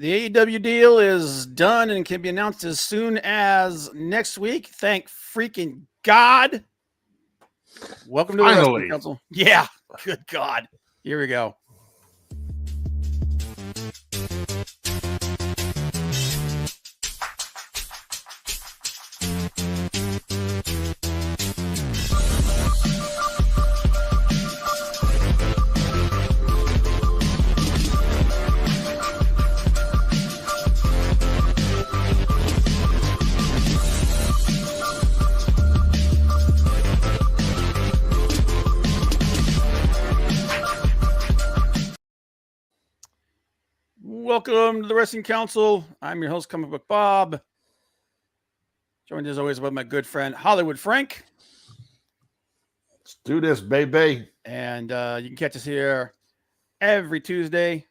The AEW deal is done and can be announced as soon as next week. Thank freaking God. Welcome to the Wrestling Council. Yeah, good God. Here we go. Welcome to the Wrestling Council. I'm your host, Comic Book Bob. Joined as always by my good friend, Hollywood Frank. Let's do this, baby. And you can catch us here every Tuesday,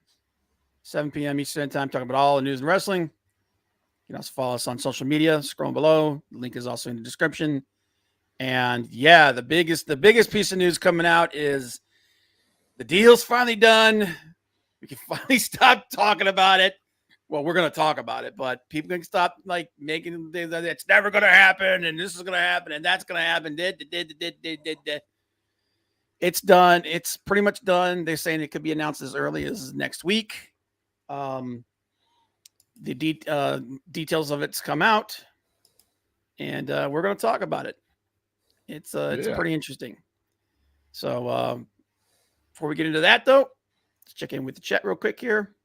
7 p.m. Eastern Time, talking about all the news and wrestling. You can also follow us on social media, scrolling below. The link is also in the description. And yeah, the biggest piece of news coming out is the deal's finally done. We can finally stop talking about it. Well, we're going to talk about it, but people can stop like making things that it's never going to happen, and this is going to happen, and that's going to happen. It's done. It's pretty much done. They're saying it could be announced as early as next week. The details of it's come out, and we're going to talk about it. It's pretty interesting. So before we get into that, though, let's check in with the chat real quick here.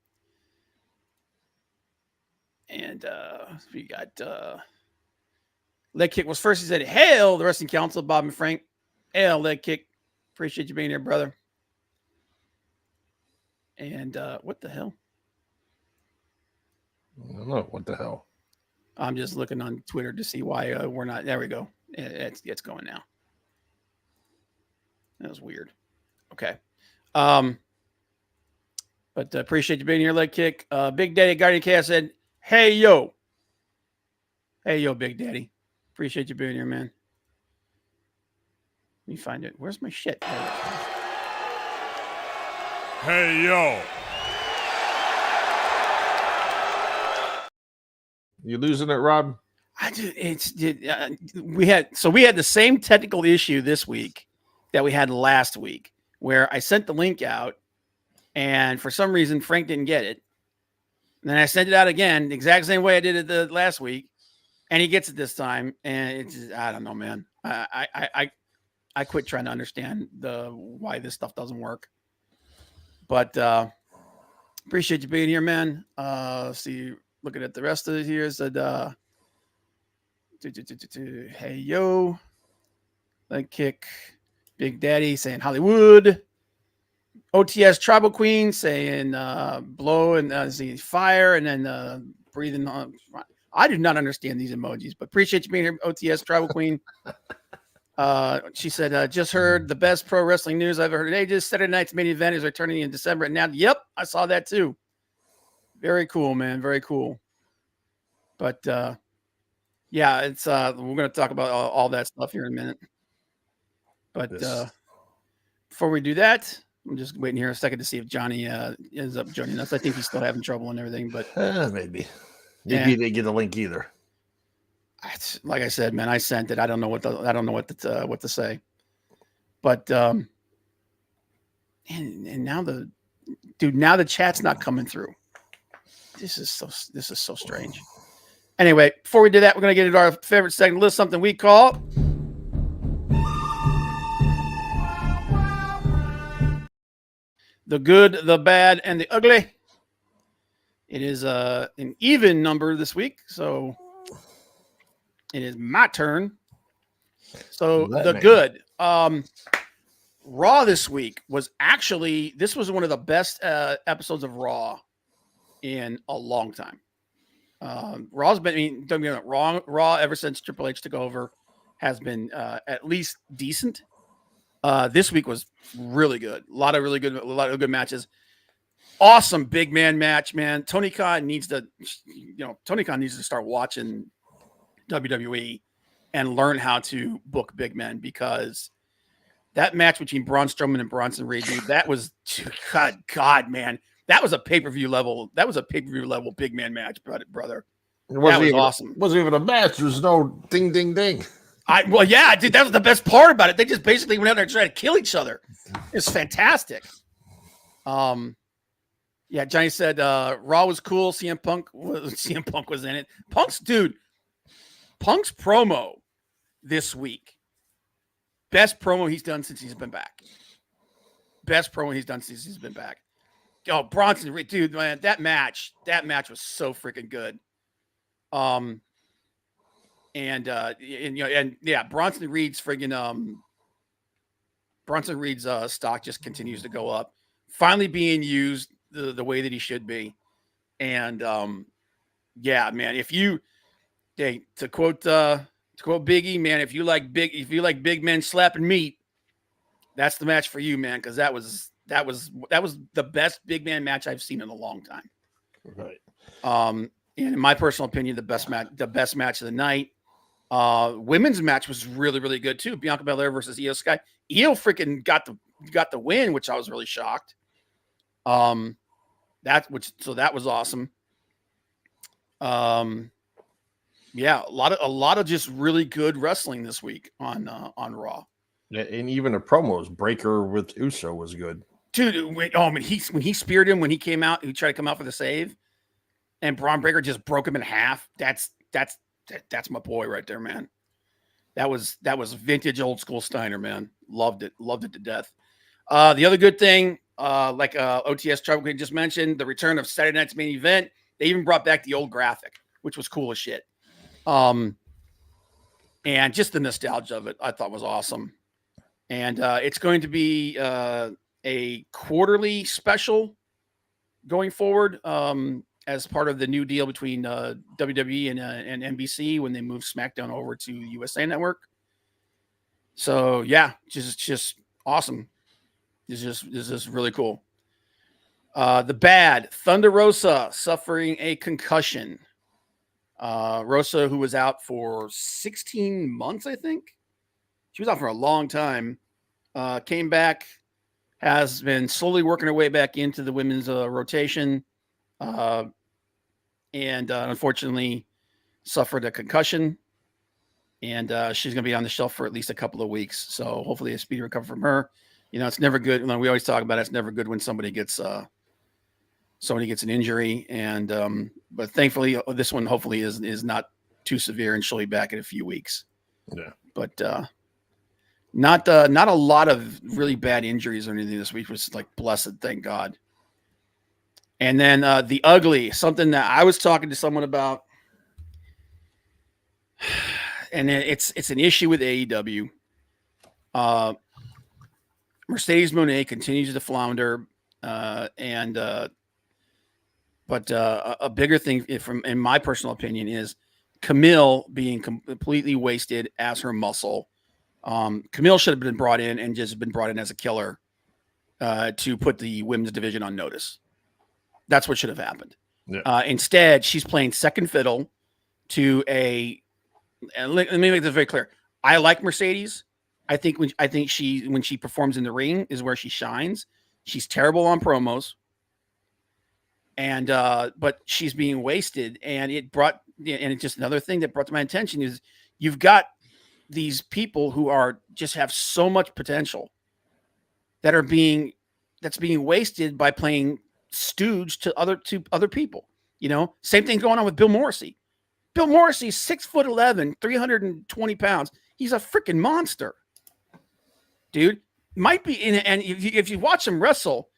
And we got Leg Kick was first. He said, "Hail the Wrestling Council, Bob and Frank." Hail, Leg Kick. Appreciate you being here, brother. And what the hell? I don't know. What the hell? I'm just looking on Twitter to see why we're not. There we go. It's going now. That was weird. Okay. But appreciate you being here, Leg Kick. Big Daddy Guardian Chaos said, Hey, yo, Big Daddy. Appreciate you being here, man. Let me find it. Where's my shit? Hey, yo. You losing it, Rob? We had the same technical issue this week that we had last week, where I sent the link out, and for some reason Frank didn't get it. And then I sent it out again, the exact same way I did it the last week, and he gets it this time. And it's just, I don't know, man. I quit trying to understand why this stuff doesn't work. But appreciate you being here, man. See, looking at the rest of it here, said, "Hey yo, Leg Kick, Big Daddy saying Hollywood." OTS Tribal Queen saying blow and see fire and then breathing on. I do not understand these emojis, but appreciate you being here, OTS Tribal Queen. She said, just heard the best pro wrestling news I've ever heard in ages. Saturday night's main event is returning in December. And now, yep, I saw that too. Very cool, man. Very cool. But yeah, it's we're going to talk about all that stuff here in a minute. But before we do that, I'm just waiting here a second to see if Johnny ends up joining us. I think he's still having trouble and everything, but maybe he didn't get a link either. Like I said, man, I sent it. I don't know what to say, but and now the chat's not coming through. This is so strange. Anyway, before we do that, we're gonna get into our favorite segment list, something we call the good, the bad, and the ugly. It is an even number this week, so it is my turn. So the good. Raw this week was one of the best episodes of Raw in a long time. Raw's been, don't get me wrong, Raw ever since Triple H took over has been at least decent. This week was really good. A lot of good matches. Awesome big man match, man. Tony Khan needs to start watching WWE and learn how to book big men, because that match between Braun Strowman and Bronson Reed, dude, that was God, man. That was a pay-per-view level. That was a pay-per-view level big man match, brother. It wasn't was even, awesome. It wasn't even a match. There's no ding, ding, ding. Dude, that was the best part about it. They just basically went out there and tried to kill each other. It's fantastic. Yeah, Johnny said Raw was cool. CM Punk was in it. Punk's promo this week. Best promo he's done since he's been back. Oh, Bronson Reed, dude, man, that match was so freaking good. Bronson Reed's friggin' Bronson Reed's stock just continues to go up. Finally being used the way that he should be. And yeah, man, to quote Biggie, man, if you like big men slapping meat, that's the match for you, man, because that was the best big man match I've seen in a long time. Right. And in my personal opinion, the best match of the night. Women's match was really, really good too. Bianca Belair versus Io Sky. Io freaking got the win, which I was really shocked. That was awesome. Yeah, a lot of just really good wrestling this week on Raw. Yeah, and even the promos, Breaker with Uso was good. Dude, when he speared him when he came out, he tried to come out for the save, and Braun Breaker just broke him in half. That's my boy right there, man. That was vintage old school Steiner, man. Loved it to death. The other good thing, like OTS Trouble just mentioned, the return of Saturday Night's Main Event. They even brought back the old graphic, which was cool as shit. And just the nostalgia of it, I thought was awesome. And it's going to be a quarterly special going forward as part of the new deal between WWE and NBC when they move SmackDown over to USA Network. So yeah, just awesome. This is really cool. The bad Thunder Rosa suffering a concussion. Rosa, who was out for 16 months, I think. She was out for a long time. Came back, has been slowly working her way back into the women's rotation. And unfortunately suffered a concussion. And she's going to be on the shelf for at least a couple of weeks. So hopefully a speedy recovery from her. You know, it's never good. We always talk about it. It's never good when somebody gets an injury. And but thankfully this one hopefully is not too severe, and she'll be back in a few weeks. Yeah. But not a lot of really bad injuries or anything this week, which is like blessed, thank God. And then the ugly, something that I was talking to someone about, and it's an issue with AEW. Mercedes Moné continues to flounder, but a bigger thing, in my personal opinion, is Camille being completely wasted as her muscle. Camille should have been brought in and just been brought in as a killer to put the women's division on notice. That's what should have happened. Yeah. Instead, she's playing second fiddle to and let me make this very clear. I like Mercedes. I think when she performs in the ring is where she shines. She's terrible on promos. And but she's being wasted, and it's just another thing that brought to my attention is you've got these people who just have so much potential that's being wasted by playing stooge to other people. You know, same thing going on with Bill Morrissey. Bill Morrissey's 6'11", 320 pounds. He's a freaking monster, dude. Might be and if you watch him wrestle,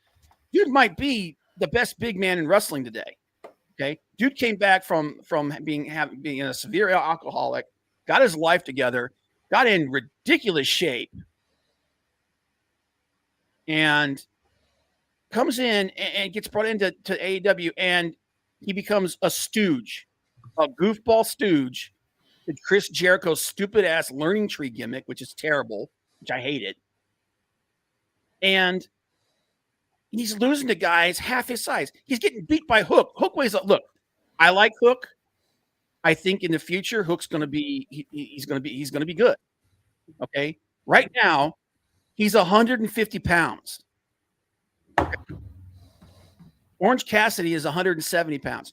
dude might be the best big man in wrestling today. Okay, dude came back from being a severe alcoholic, got his life together, got in ridiculous shape, and comes in and gets brought into AEW, and he becomes a stooge, a goofball stooge to Chris Jericho's stupid ass learning tree gimmick, which is terrible, which I hate it. And he's losing to guys half his size. He's getting beat by Hook. Hook weighs up. Look, I like Hook. I think in the future, Hook's going to be he's going to be good. Okay, right now he's 150 pounds. Orange Cassidy is 170 pounds.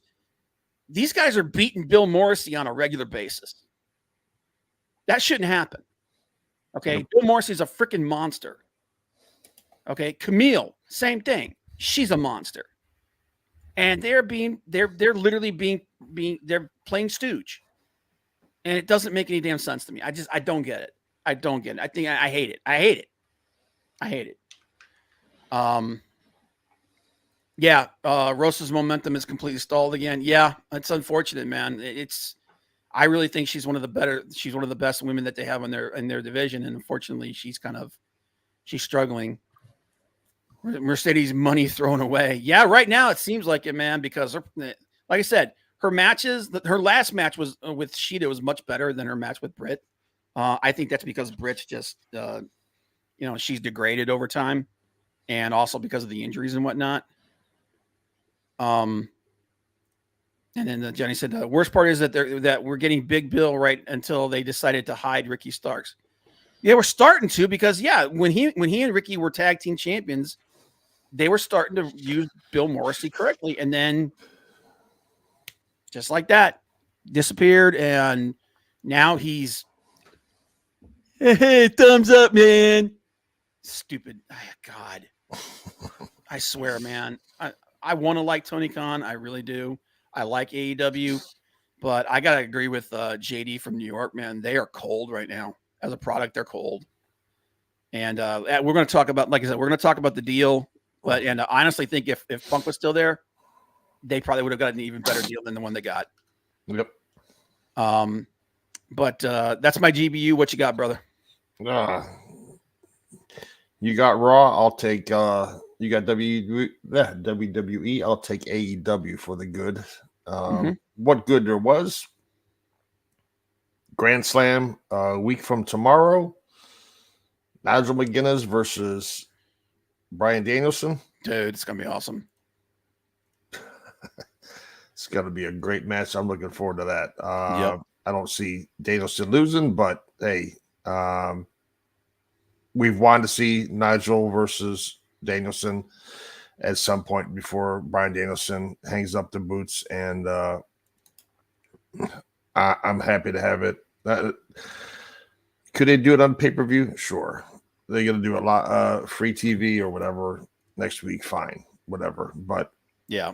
These guys are beating Bill Morrissey on a regular basis. That shouldn't happen. Okay. Yep. Bill Morrissey's a freaking monster. Okay. Camille, same thing. She's a monster. And they're literally being they're playing stooge. And it doesn't make any damn sense to me. I don't get it. I don't get it. I think I hate it. I hate it. Yeah, Rosa's momentum is completely stalled again. Yeah, it's unfortunate, man. I really think she's one of the best women that they have in their division, and unfortunately, she's struggling. Mercedes money thrown away. Yeah, right now it seems like it, man, because like I said, her last match was with Sheeta was much better than her match with Britt. I think that's because Britt's just she's degraded over time, and also because of the injuries and whatnot. And then Jenny said the worst part is that we're getting Big Bill right until they decided to hide Ricky Starks. Yeah, we're starting to, because when he and Ricky were tag team champions, they were starting to use Bill Morrissey correctly, and then just like that, disappeared, and now he's hey, thumbs up, man. Stupid. God. I swear, man. I want to like Tony Khan. I really do. I like AEW, but I got to agree with JD from New York, man. They are cold right now. As a product, they're cold. And we're going to talk about, like I said, we're going to talk about the deal. But I honestly think if Punk was still there, they probably would have got an even better deal than the one they got. Yep. But that's my GBU. What you got, brother? You got Raw. I'll take. You got WWE. I'll take AEW for the good. What good there was? Grand Slam a week from tomorrow. Nigel McGuinness versus Bryan Danielson. Dude, it's gonna be awesome. It's gonna be a great match. I'm looking forward to that. Yep. I don't see Danielson losing, but hey, we've wanted to see Nigel versus Danielson at some point before Bryan Danielson hangs up the boots, and I'm happy to have it. Could they do it on pay-per-view? Sure. They're going to do a lot free TV or whatever next week. Fine, whatever. But yeah,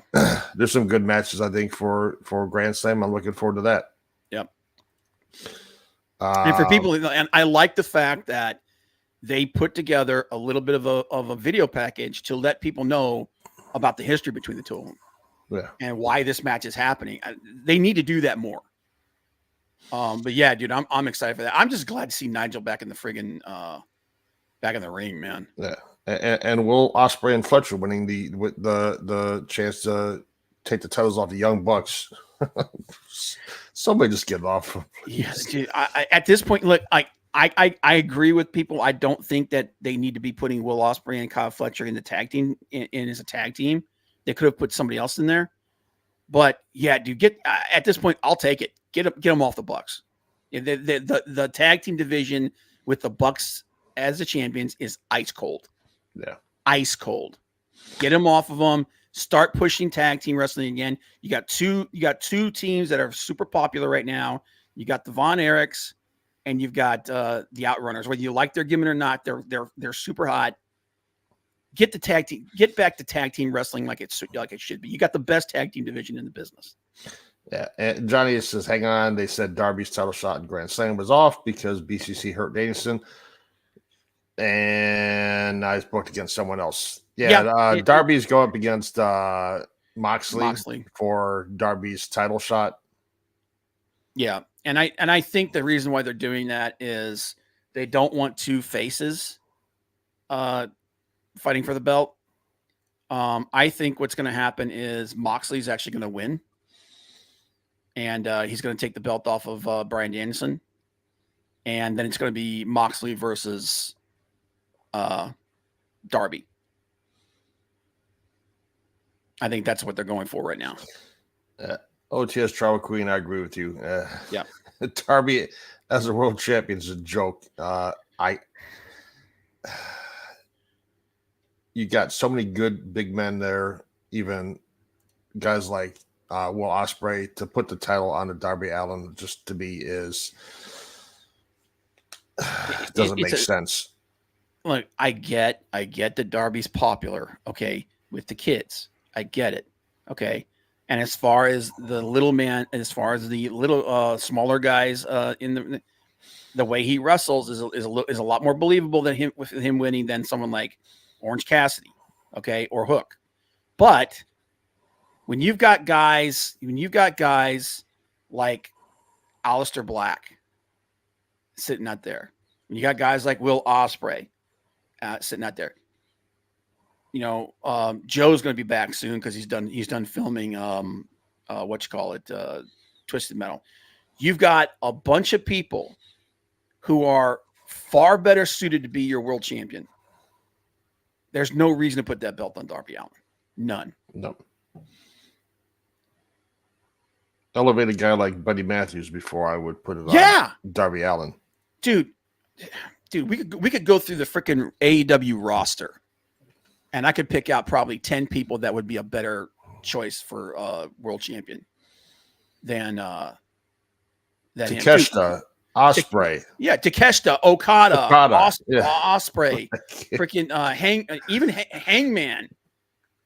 there's some good matches, I think, for Grand Slam. I'm looking forward to that. Yep. And for people, and I like the fact that they put together a little bit of a video package to let people know about the history between the two of them. Yeah. And why this match is happening. They need to do that more. But yeah, dude, I'm excited for that. I'm just glad to see Nigel back in the friggin' back in the ring, man. Yeah. And Will Ospreay and Fletcher winning the chance to take the titles off the Young Bucks. Somebody just get it off. Yes, dude. I at this point, look, I agree with people. I don't think that they need to be putting Will Ospreay and Kyle Fletcher in the tag team in as a tag team. They could have put somebody else in there. But yeah, dude, at this point, I'll take it. Get them off the Bucks. The tag team division with the Bucks as the champions is ice cold. Yeah, ice cold. Get them off of them. Start pushing tag team wrestling again. You got two teams that are super popular right now. You got the Von Erichs, and you've got the Outrunners. Whether you like their gimmick or not, they're super hot. Get back to tag team wrestling like it should be. You got the best tag team division in the business. Yeah, and Johnny says, hang on. They said Darby's title shot in Grand Slam was off because BCC hurt Danielson, and now he's booked against someone else. Yeah, Darby's going up against Moxley for Darby's title shot. Yeah, and I think the reason why they're doing that is they don't want two faces fighting for the belt. I think what's going to happen is Moxley's actually going to win. And he's going to take the belt off of Bryan Danielson. And then it's going to be Moxley versus Darby. I think that's what they're going for right now. OTS Travel Queen, I agree with you. Yeah. Darby as a world champion is a joke. You got so many good big men there, even guys like Will Ospreay to put the title on the Darby Allin just to me is doesn't make sense. Look, I get that Darby's popular, okay, with the kids. I get it, okay. And as far as the little man, as far as the little smaller guys in the way he wrestles is a lot more believable than him with him winning than someone like Orange Cassidy, okay, or Hook. But when you've got guys like Aleister Black sitting out there, when you got guys like Will Ospreay sitting out there, Joe's going to be back soon because he's done filming Twisted Metal. You've got a bunch of people who are far better suited to be your world champion. There's no reason to put that belt on Darby Allin. None. No. Elevate a guy like Buddy Matthews before I would put it on Darby Allin. Dude, we could go through the freaking AEW roster, and I could pick out probably 10 people that would be a better choice for world champion than Takeshita, Ospreay. Takeshita, Okada. Ospreay, Yeah. freaking Hangman,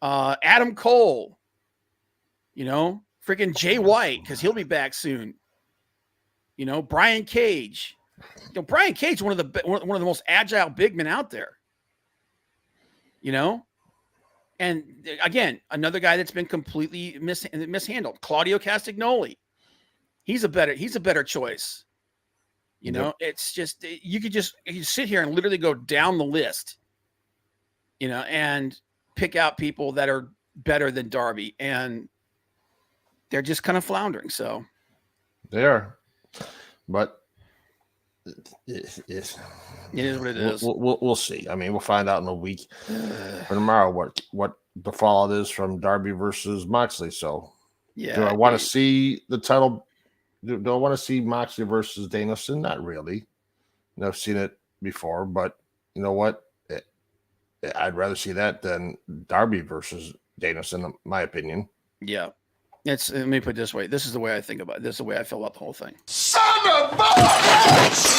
Adam Cole, freaking Jay White, because he'll be back soon. Brian Cage. Brian Cage, one of the most agile big men out there. And again, another guy that's been completely mishandled, Claudio Castagnoli. He's a better choice. It's just you sit here and literally go down the list, and pick out people that are better than Darby, and they're just kind of floundering. So they are, but it is what it is. We'll see. I mean, we'll find out in a week or tomorrow what the fallout is from Darby versus Moxley. So, do I want to see the title? Do I want to see Moxley versus Danielson? Not really. I've seen it before, but you know what? I'd rather see that than Darby versus Danielson, in my opinion. Yeah. Let me put it this way. This is the way I think about it. This is the way I feel about the whole thing. Son of a bitch!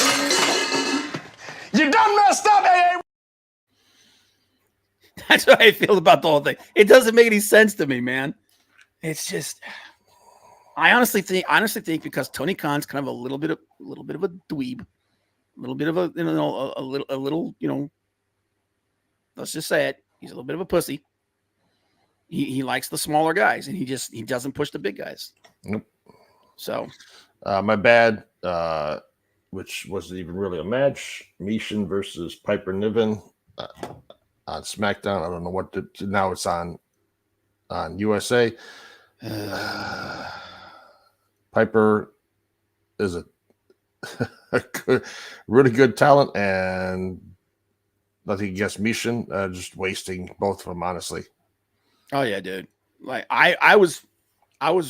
You done messed up, AA! That's how I feel about the whole thing. It doesn't make any sense to me, man. It's just, I honestly think because Tony Khan's kind of a little bit of a dweeb, a little bit of a little, let's just say it. He's a little bit of a pussy. He likes the smaller guys, and he doesn't push the big guys. Nope. So, my bad. Which wasn't even really a match. Mishin versus Piper Niven on SmackDown. I don't know what now it's on USA. Piper is a really good talent, and nothing against Mishin. Just wasting both of them, honestly. Oh yeah, dude. Like I was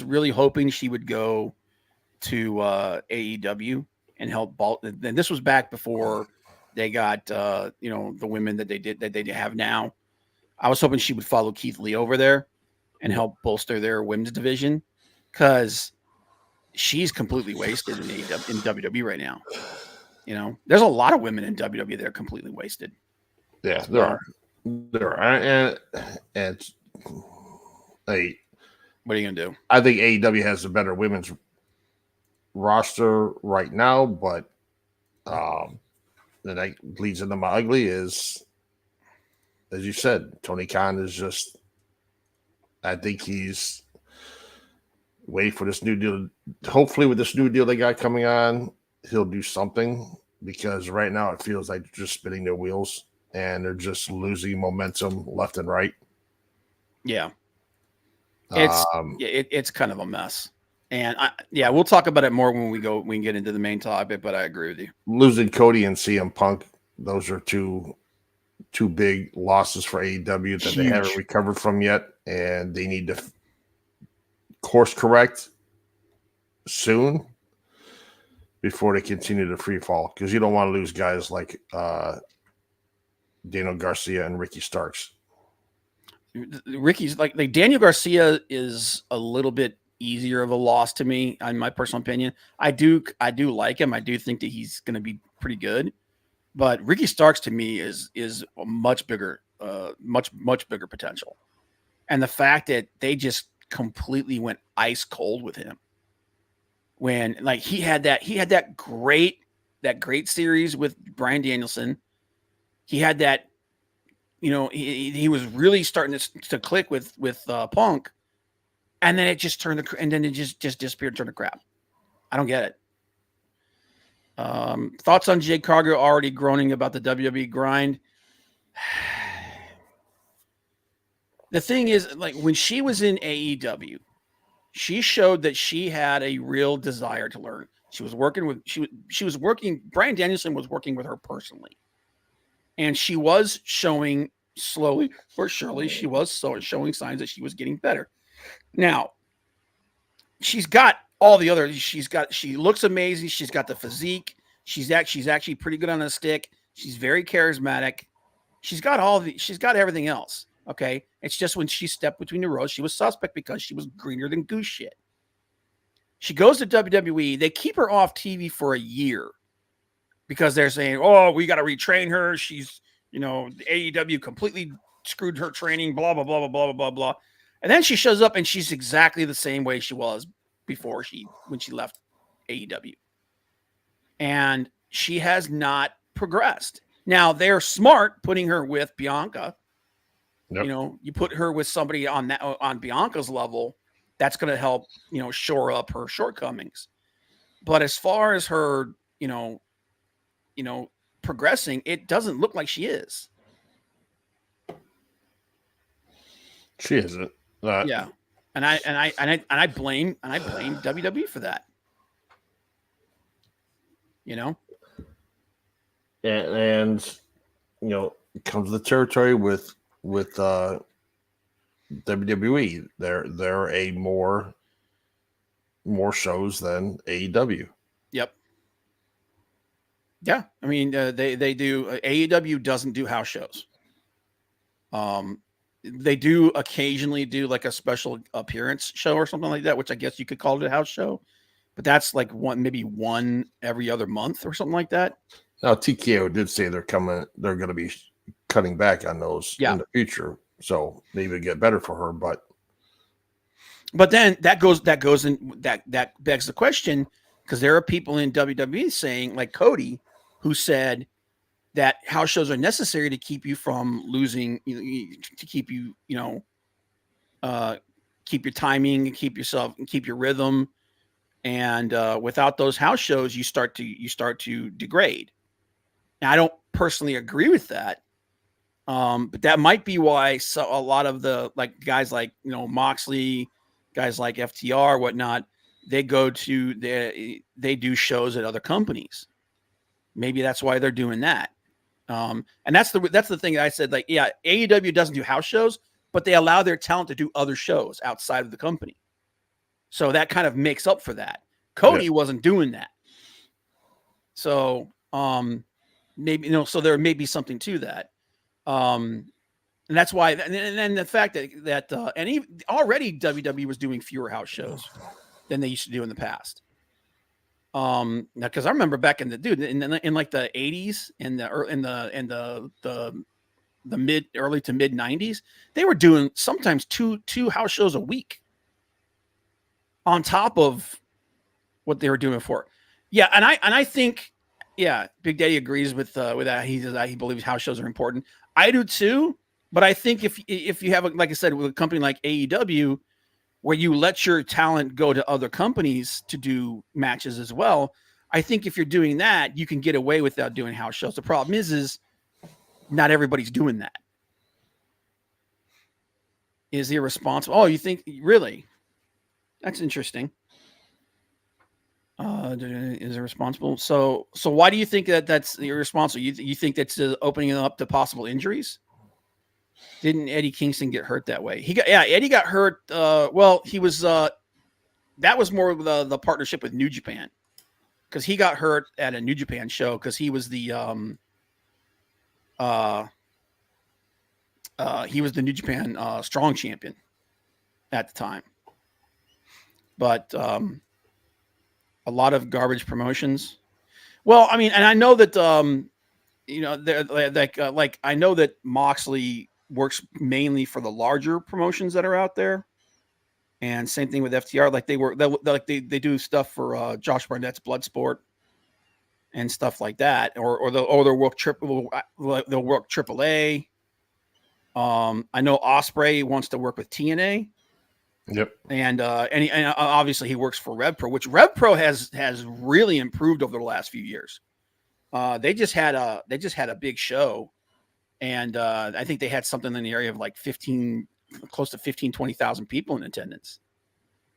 really hoping she would go to AEW and help Bolt. And this was back before they got the women that they have now. I was hoping she would follow Keith Lee over there and help bolster their women's division, because she's completely wasted in WWE right now. There's a lot of women in WWE that are completely wasted. Yeah, there are, and hey, what are you gonna do? I think AEW has a better women's roster right now, but that leads into my ugly is, as you said, Tony Khan is just, I think he's waiting for this new deal. Hopefully with this new deal they got coming on, he'll do something, because right now it feels like they're just spinning their wheels and they're just losing momentum left and right. Yeah. It's kind of a mess. And we'll talk about it more when we can get into the main topic, but I agree with you. Losing Cody and CM Punk, those are two big losses for AEW that they haven't recovered from yet, and they need to course correct soon before they continue to free fall, because you don't want to lose guys like Daniel Garcia and Ricky Starks. Ricky's like Daniel Garcia is a little bit easier of a loss to me, in my personal opinion. I do like him. I do think that he's going to be pretty good, but Ricky Starks to me is a much bigger, much bigger potential. And the fact that they just completely went ice cold with him when like he had that great series with Bryan Danielson. He had that. He was really starting to click with Punk, and then it just just disappeared, turned to crap. I don't get it. Thoughts on Jade Cargill already groaning about the WWE grind? The thing is, like when she was in AEW, she showed that she had a real desire to learn. She was working with she was working. Bryan Danielson was working with her personally. And she was showing slowly or surely, she was showing signs that she was getting better. Now, she's got all the other. She looks amazing. She's got the physique. She's actually pretty good on the stick. She's very charismatic. She's got everything else. Okay, it's just when she stepped between the rows, she was suspect because she was greener than goose shit. She goes to WWE. They keep her off TV for a year. Because they're saying, oh, we got to retrain her. She's, the AEW completely screwed her training, blah, blah, blah, blah, blah, blah, blah. And then she shows up and she's exactly the same way she was before when she left AEW. And she has not progressed. Now, they're smart putting her with Bianca. Yep. You put her with somebody on Bianca's level, that's going to help, shore up her shortcomings. But as far as her, progressing, it doesn't look like she is. She isn't. Yeah, and I blame WWE for that. And it comes to the territory with WWE. They're a more shows than AEW. Yep. Yeah, I mean they do. AEW doesn't do house shows. They do occasionally do like a special appearance show or something like that, which I guess you could call it a house show, but that's like maybe one every other month or something like that. Now TKO did say they're going to be cutting back on those in the future, so maybe it get better for her. But then that begs the question, because there are people in WWE saying, like Cody, who said that house shows are necessary to keep you from losing, to keep you, keep your timing and keep your rhythm. And without those house shows, you start to degrade. Now, I don't personally agree with that. But that might be why a lot of the guys like, Moxley, guys like FTR, whatnot, they do shows at other companies. Maybe that's why they're doing that. And that's the thing that I said, AEW doesn't do house shows, but they allow their talent to do other shows outside of the company. So that kind of makes up for that. Cody wasn't doing that. So maybe, so there may be something to that. And that's why, and then the fact that already WWE was doing fewer house shows than they used to do in the past. Now, because I remember back in like the 80s and the early to mid 90s, they were doing sometimes two house shows a week on top of what they were doing before. Yeah, and I think, Big Daddy agrees with that. He believes house shows are important. I do too, but I think if you have, like I said, with a company like AEW, where you let your talent go to other companies to do matches as well, I think if you're doing that, you can get away without doing house shows. The problem is not everybody's doing that. Is irresponsible. Oh, you think really? That's interesting. Is irresponsible. So why do you think that's irresponsible? You think that's opening up to possible injuries? Didn't Eddie Kingston get hurt that way? Eddie got hurt. Well, he was. That was more of the partnership with New Japan, because he got hurt at a New Japan show because he was the He was the New Japan Strong Champion at the time. But a lot of garbage promotions. Well, I mean, and I know that like I know that Moxley works mainly for the larger promotions that are out there, and same thing with FTR. Like they do stuff for Josh Barnett's Bloodsport and stuff like that, or they'll work AAA. I know Ospreay wants to work with TNA. Yep. And obviously he works for RevPro, which RevPro has really improved over the last few years. They just had a big show, and I think they had something in the area of like close to 20,000 people in attendance.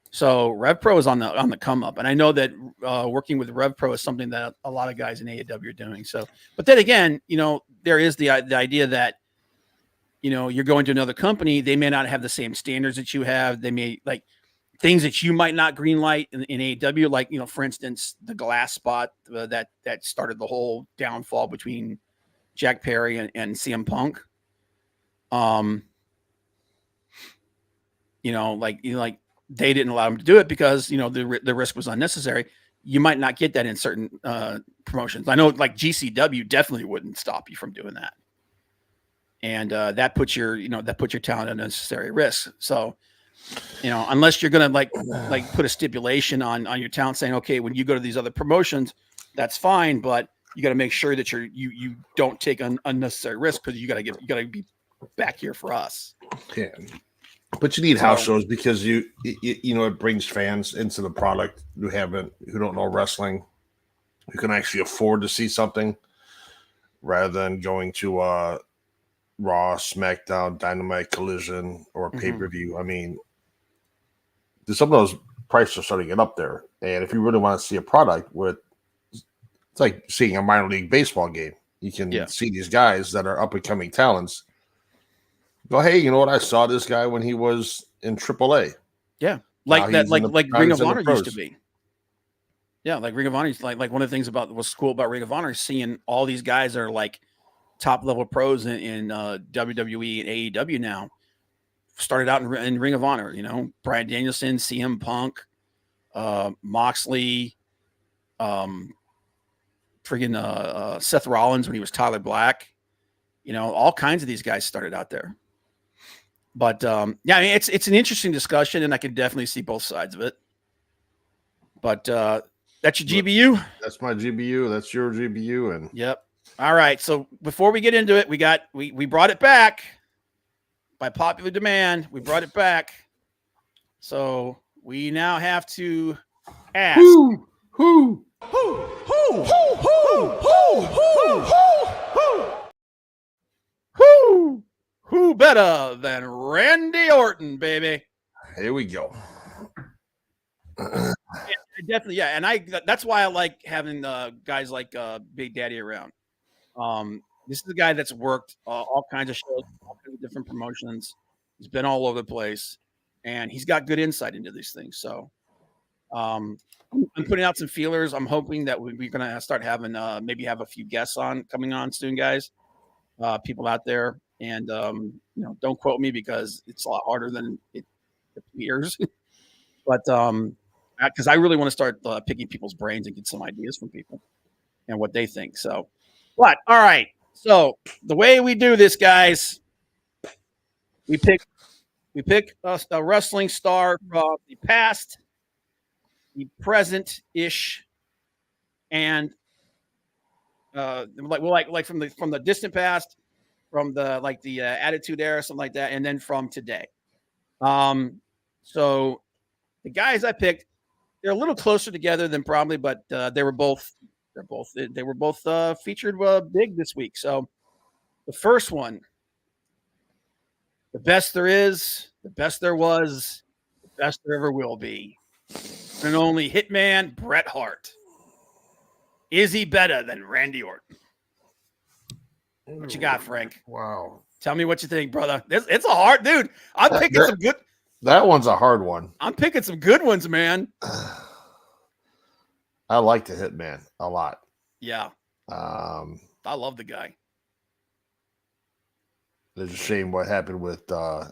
So RevPro is on the come up, and I know that working with RevPro is something that a lot of guys in AEW are doing. So, but then again, there is the idea that you're going to another company. They may not have the same standards that you have. They may like things that you might not greenlight in AEW, like, for instance, the glass spot that started the whole downfall between Jack Perry and CM Punk. Like they didn't allow him to do it because, the risk was unnecessary. You might not get that in certain promotions. I know like GCW definitely wouldn't stop you from doing that. And that puts your talent at unnecessary risk. So, unless you're going to like put a stipulation on your talent saying, okay, when you go to these other promotions, that's fine, but you got to make sure that you don't take an unnecessary risk, because you got to be back here for us. Yeah. But you need house shows because it brings fans into the product who don't know wrestling, who can actually afford to see something rather than going to Raw, SmackDown, Dynamite, Collision, or pay-per-view. I mean, some of those prices are starting to get up there. And if you really want to see a product it's like seeing a minor league baseball game. You can see these guys that are up-and-coming talents. Go, hey, you know what? I saw this guy when he was in AAA. Yeah, like Ring of Honor used to be. Yeah, like Ring of Honor is like one of the things what's cool about Ring of Honor is seeing all these guys that are like top level pros in WWE and AEW now. Started out in Ring of Honor, Bryan Danielson, CM Punk, Moxley, Seth Rollins when he was Tyler Black. All kinds of these guys started out there. But I mean, it's an interesting discussion, and I can definitely see both sides of it. But that's your GBU. That's my GBU. That's your GBU, and yep. All right. So before we get into it, we brought it back by popular demand. We brought it back. So we now have to ask who better than Randy Orton, baby? Here we go. Definitely, yeah. And that's why I like having guys like Big Daddy around. This is a guy that's worked all kinds of shows, all kinds of different promotions. He's been all over the place, and he's got good insight into these things. So I'm putting out some feelers. I'm hoping that we're going to start having maybe have a few guests coming on soon, guys. People out there, and don't quote me because it's a lot harder than it appears. But because I really want to start picking people's brains and get some ideas from people and what they think. So, all right. So the way we do this, guys, we pick a wrestling star from the past, the present-ish, and like from the distant past, from the Attitude Era, something like that, and then from today. So the guys I picked, they're a little closer together than probably, but they were both featured big this week. So the first one, the best there is, the best there was, the best there ever will be, and only Hitman Bret Hart. Is he better than Randy Orton? What you got, Frank? Wow. Tell me what you think, brother. It's a hard dude. I'm picking some good. That one's a hard one. I'm picking some good ones, man. I like the Hitman a lot. Yeah. I love the guy. It's a shame what happened with the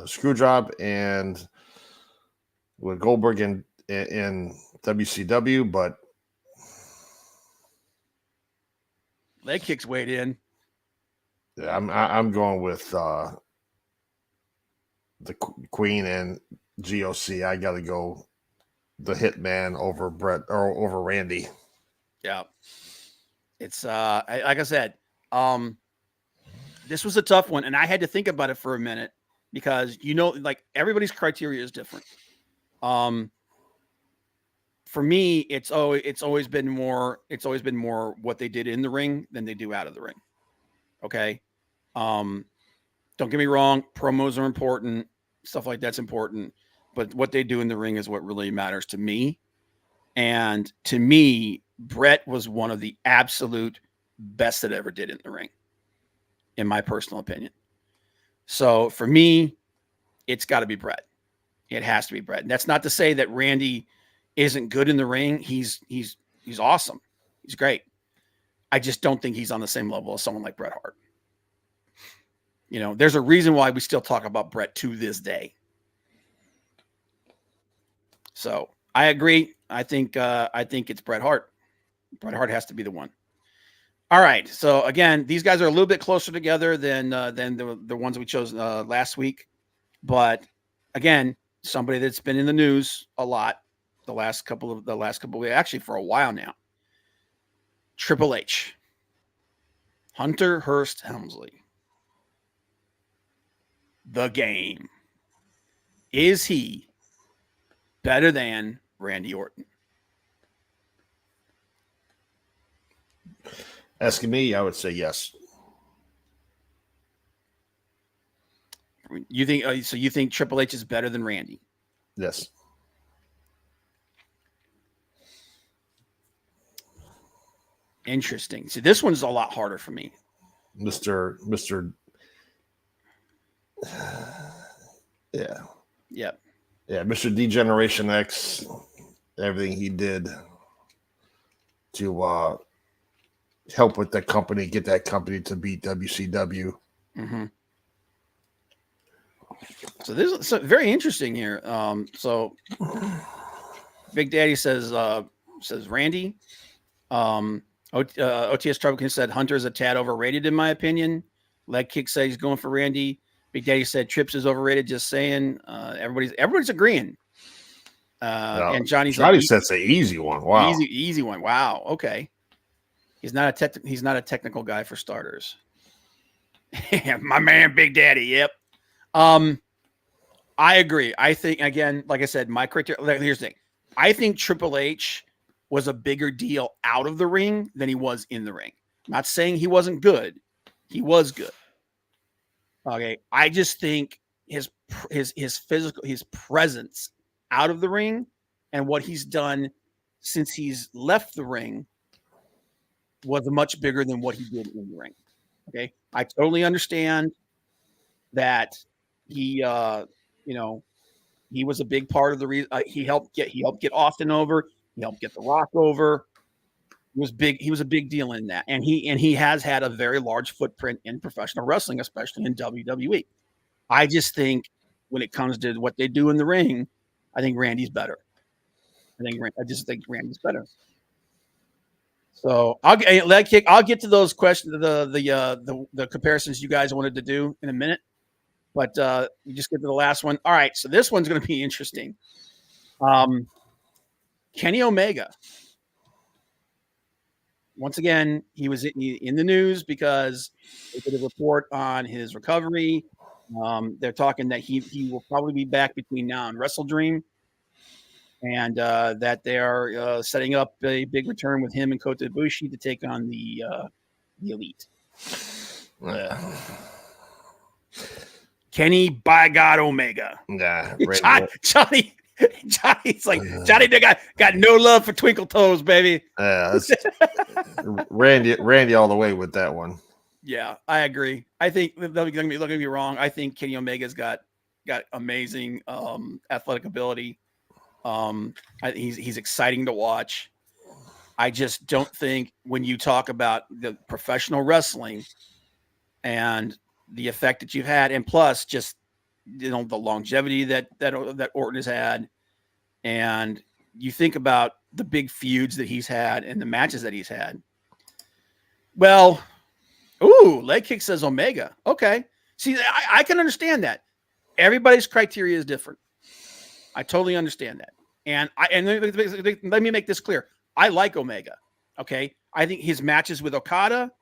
screw job and with Goldberg in WCW, but leg kicks weighed in. Yeah, I'm going with the Queen and GOC. I got to go the Hitman over Brett or over Randy. Yeah, it's like I said, this was a tough one, and I had to think about it for a minute because like everybody's criteria is different. For me, it's always been more what they did in the ring than they do out of the ring. Okay. Don't get me wrong, promos are important, stuff like that's important, but what they do in the ring is what really matters to me. And to me, Brett was one of the absolute best that ever did in the ring, in my personal opinion. So for me, it's got to be Brett. It has to be Brett. And that's not to say that Randy isn't good in the ring. He's awesome. He's great. I just don't think he's on the same level as someone like Bret Hart. There's a reason why we still talk about Brett to this day. So I agree. I think it's Bret Hart. Bret Hart has to be the one. All right. So again, these guys are a little bit closer together than the ones we chose last week. But again, somebody that's been in the news a lot the last couple of weeks, actually for a while now. Triple H. Hunter Hearst Helmsley. The Game. Is he better than Randy Orton? Asking me, I would say yes. You think so? You think Triple H is better than Randy? Yes. Interesting. See, this one's a lot harder for me. Mr. Yeah. Yep. Yeah, Mr. Degeneration X, everything he did to help with that company, get that company to beat WCW. Mm-hmm. So this is very interesting here. So Big Daddy says Randy. OTS Trouble said Hunter is a tad overrated in my opinion. Leg Kick said he's going for Randy. Big Daddy said Trips is overrated. Just saying. Everybody's agreeing. And Johnny said it's an easy one. Wow, easy one. Wow. Okay. He's not a technical guy for starters. My man, Big Daddy. Yep. I agree. I think, again, like I said, my criteria. Here's the thing. I think Triple H was a bigger deal out of the ring than he was in the ring. I'm not saying he wasn't good. He was good. Okay. I just think his presence out of the ring and what he's done since he's left the ring was much bigger than what he did in the ring. Okay. I totally understand that he was a big part of the reason he helped get Austin over. He helped get The Rock over. He was big. He was a big deal in that. And he has had a very large footprint in professional wrestling, especially in WWE. I just think when it comes to what they do in the ring, I think Randy's better. I just think Randy's better. So I'll get to those questions, the comparisons you guys wanted to do in a minute. But we just get to the last one. All right, so this one's going to be interesting. Kenny Omega. Once again, he was in the news because they did a report on his recovery. They're talking that he will probably be back between now and Wrestle Dream, and that they are setting up a big return with him and Kota Ibushi to take on the Elite. Yeah. Kenny, by God, Omega. Nah, Johnny's like, Johnny, they got no love for Twinkle Toes, baby. Yeah, Randy all the way with that one. Yeah, I agree. I think don't get me wrong. I think Kenny Omega's got amazing athletic ability. He's exciting to watch. I just don't think when you talk about the professional wrestling and the effect that you've had, and plus just the longevity that Orton has had, and you think about the big feuds that he's had and the matches that he's had. Well, leg kick says Omega. Okay, see, I can understand that. Everybody's criteria is different. I totally understand that, and let me make this clear. I like Omega. Okay, I think his matches with Okada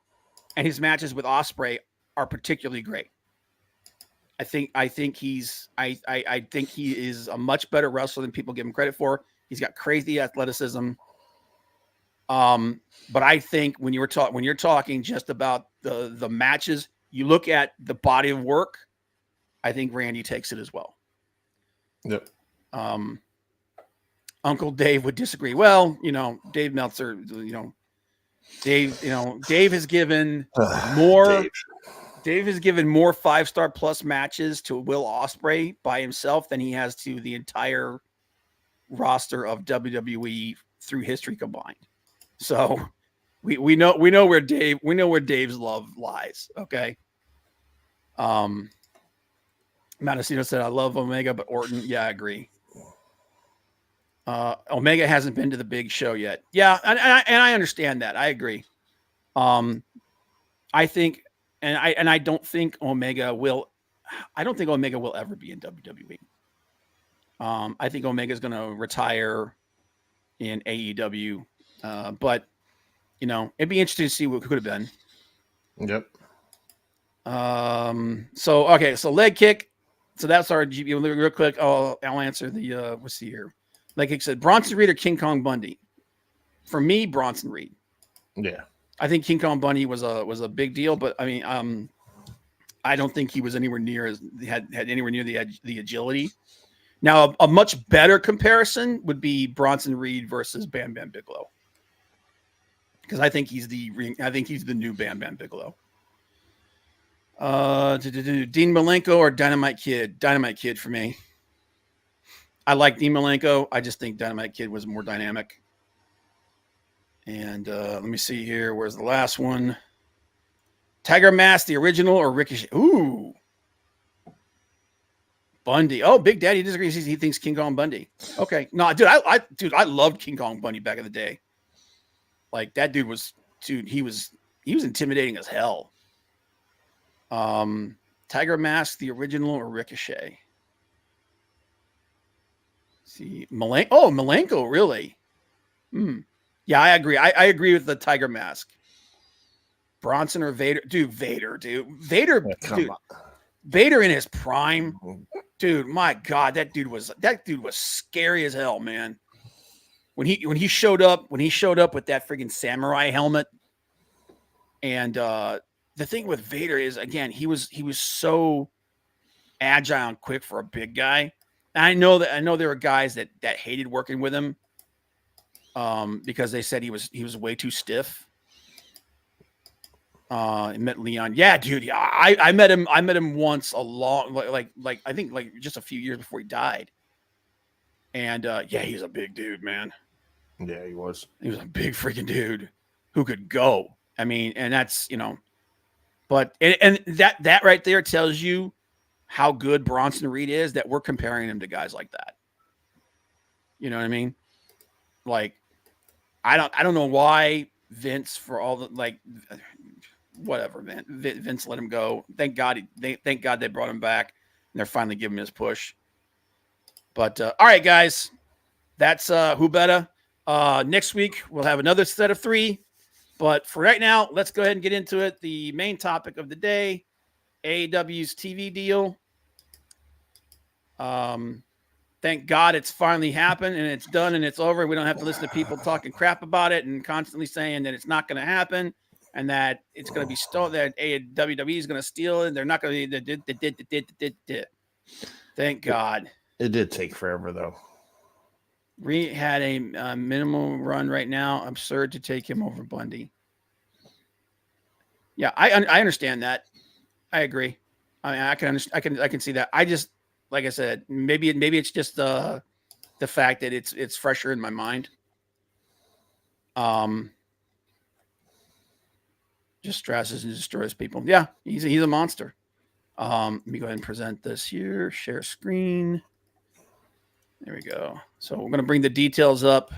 and his matches with Ospreay are particularly great. I think he is a much better wrestler than people give him credit for. He's got crazy athleticism. But I think when you're talking just about the matches, you look at the body of work. I think Randy takes it as well. Yep. Uncle Dave would disagree. Well, Dave Meltzer, Dave has given more. Dave has given more 5-star plus matches to Will Ospreay by himself than he has to the entire roster of WWE through history combined. So we know where Dave's love lies. Okay. Madicino said, I love Omega, but Orton. Yeah, I agree. Omega hasn't been to the big show yet. Yeah. And I understand that. I agree. I think, I don't think Omega will ever be in WWE. I think Omega is going to retire in AEW. But it'd be interesting to see what could have been. Yep. So leg kick. So that's our GP. Real quick, I'll answer the let's see here. Leg kick said Bronson Reed or King Kong Bundy. For me, Bronson Reed. Yeah. I think King Kong Bundy was a big deal, but I mean, I don't think he was anywhere near had anywhere near the agility. Now, a much better comparison would be Bronson Reed versus Bam Bam Bigelow. Because I think he's the new Bam Bam Bigelow. Dean Malenko or Dynamite Kid? Dynamite Kid for me. I like Dean Malenko. I just think Dynamite Kid was more dynamic. And let me see here. Where's the last one? Tiger Mask, the original or Ricochet? Ooh. Bundy. Oh, Big Daddy disagrees. He thinks King Kong Bundy. Okay. No, dude, I loved King Kong Bundy back in the day. Like that dude was he was intimidating as hell. Tiger Mask, the original or Ricochet? See, Malenko, really? Yeah, I agree. I agree with the Tiger Mask. Bronson or Vader? Vader. Vader in his prime. Dude, my God, that dude was scary as hell, man. When he showed up with that freaking samurai helmet. And the thing with Vader is, again, he was so agile and quick for a big guy. And I know there were guys that hated working with him because they said he was way too stiff. I met Leon. Yeah, dude. Yeah, I met him. I met him once like I think like just a few years before he died. And yeah, he's a big dude, man. Yeah, he was. He was a big freaking dude who could go. I mean, and that's but and that right there tells you how good Bronson Reed is, that we're comparing him to guys like that. You know what I mean? Like, I don't know why Vince, for all the whatever, man. Vince let him go. Thank God they brought him back, and they're finally giving him his push. But all right, guys, that's Who Betta. Next week we'll have another set of 3. But for right now, let's go ahead and get into it. The main topic of the day, AEW's TV deal. Thank God it's finally happened and it's done and it's over. We don't have to listen to people talking crap about it and constantly saying that it's not going to happen and that it's going to be stolen, that WWE is going to steal it. They're not going to. Thank God. It did take forever, though. Reed had a minimal run right now. Absurd to take him over Bundy. Yeah, I understand that. I agree. I mean, I can see that. I just, like I said, maybe it's just the fact that it's fresher in my mind. Just stresses and destroys people. Yeah, he's a monster. Let me go ahead and present this here. Share screen. There we go. So we're going to bring the details up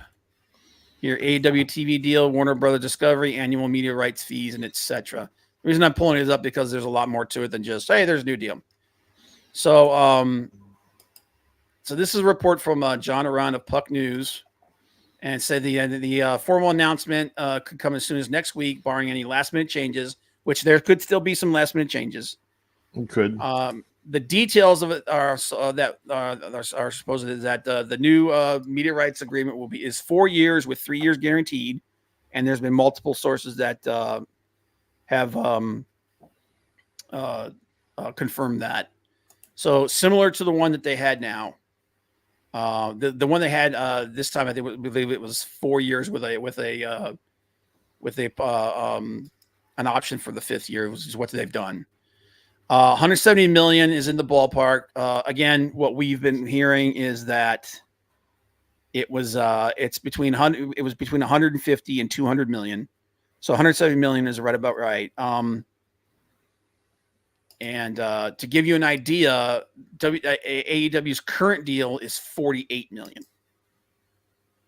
here. AEW TV deal, Warner Brothers Discovery, annual media rights fees, and etc. The reason I'm pulling it up because there's a lot more to it than just, hey, there's a new deal. So, so this is a report from John Around of Puck News, and said the formal announcement could come as soon as next week, barring any last minute changes, which there could still be some last minute changes. It could. The details of it are supposed that the new media rights agreement is 4 years with 3 years guaranteed, and there's been multiple sources that have confirmed that. So similar to the one that they had now, the one they had this time, I believe it was 4 years with an option for the 5th year, which is what they've done. 170 million is in the ballpark. Again, what we've been hearing is that it was between 150 and 200 million. So 170 million is right about right. And to give you an idea, AEW's current deal is 48 million.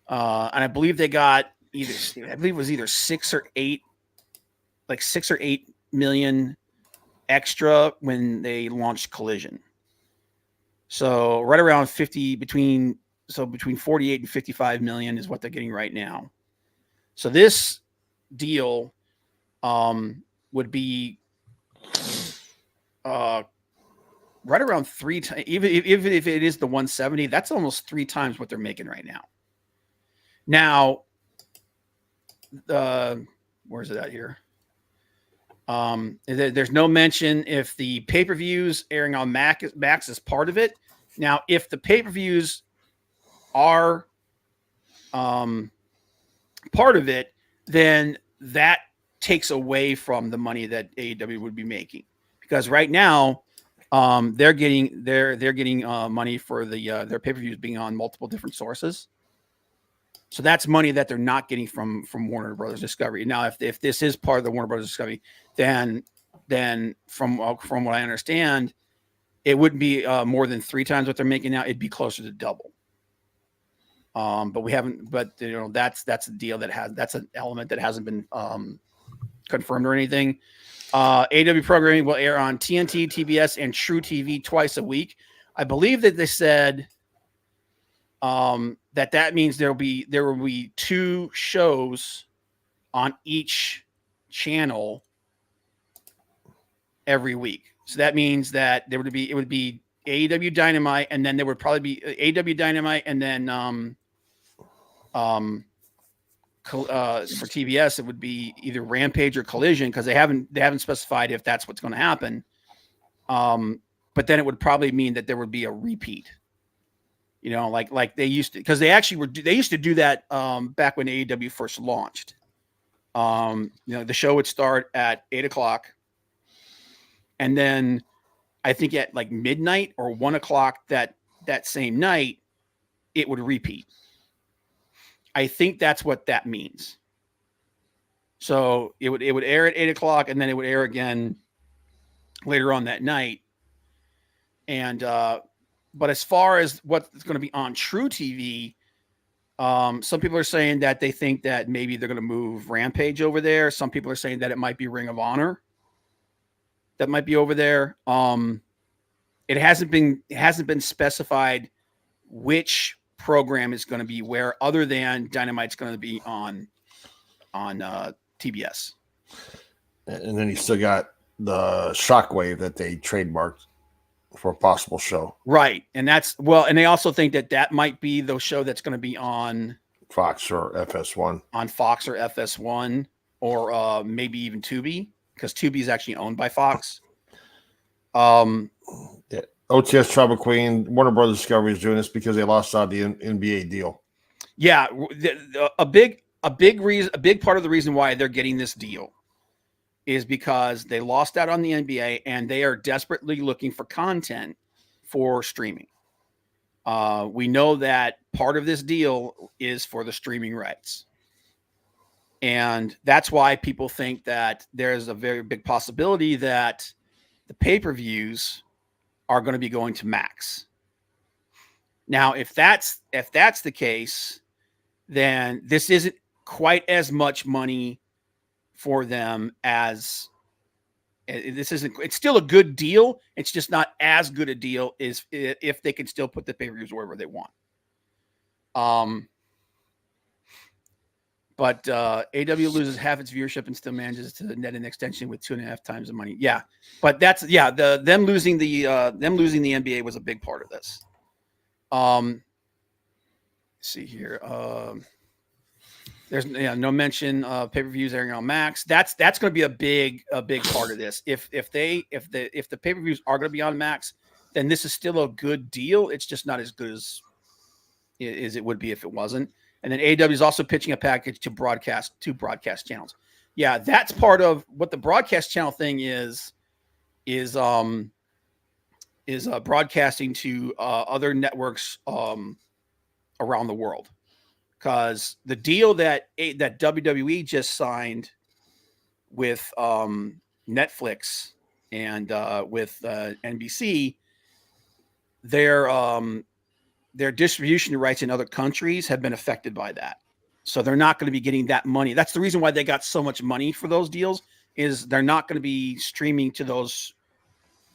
And I believe they got it was either 6 or 8 million extra when they launched Collision. So right around between 48 and 55 million is what they're getting right now. So this deal would be right around 3 times, even if it is the 170, that's almost 3 times what they're making right now. Now, where's it at here? There's no mention if the pay-per-views airing on Max is part of it. Now, if the pay-per-views are part of it, then that takes away from the money that AEW would be making, because right now they're getting money for their pay-per-views being on multiple different sources. So that's money that they're not getting from Warner Brothers Discovery. Now, if this is part of the Warner Brothers Discovery, then from what I understand, it wouldn't be more than 3 times what they're making now. It'd be closer to double. But we haven't. But that's a deal that's an element that hasn't been confirmed or anything. AEW programming will air on TNT, TBS, and True TV twice a week. I believe that they said that means there will be 2 shows on each channel every week. So that means that it would be AEW Dynamite, and then there would probably be AEW Dynamite, and then for TBS it would be either Rampage or Collision, because they haven't specified if that's what's going to happen. But then it would probably mean that there would be a repeat. Like they used to, because they used to do that back when AEW first launched. The show would start at 8:00, and then I think at like midnight or 1:00 that same night, it would repeat. I think that's what that means. So it would air at 8:00, and then it would air again later on that night. And but as far as what's going to be on True TV, some people are saying that they think that maybe they're going to move Rampage over there. Some people are saying that it might be Ring of Honor that might be over there. It hasn't been specified which program is going to be where, other than Dynamite's going to be on TBS. And then you still got the Shockwave that they trademarked for a possible show. Right. And and they also think that might be the show that's going to be on Fox or FS1. On Fox or FS1, or maybe even Tubi, because Tubi is actually owned by Fox. Yeah. OTS Trouble Queen, Warner Brothers Discovery is doing this because they lost out the NBA deal. Yeah, a big part of the reason why they're getting this deal is because they lost out on the NBA, and they are desperately looking for content for streaming. We know that part of this deal is for the streaming rights. And that's why people think that there's a very big possibility that the pay-per-views are going to be going to Max. Now, if that's the case, then this isn't quite as much money for them as this isn't. It's still a good deal. It's just not as good a deal as if they can still put the pay-per-views wherever they want. But AEW loses half its viewership and still manages to net an extension with 2.5 times the money. Yeah, but that's them losing the NBA was a big part of this. Let's see here. There's no mention of pay-per-views airing on Max. That's going to be a big part of this. If the pay-per-views are going to be on Max, then this is still a good deal. It's just not as good as it would be if it wasn't. And then AEW is also pitching a package to broadcast channels. Yeah, that's part of what the broadcast channel thing is broadcasting to other networks around the world. Because the deal that WWE just signed with Netflix and with NBC, their distribution rights in other countries have been affected by that. So they're not going to be getting that money. That's the reason why they got so much money for those deals, is they're not going to be streaming to those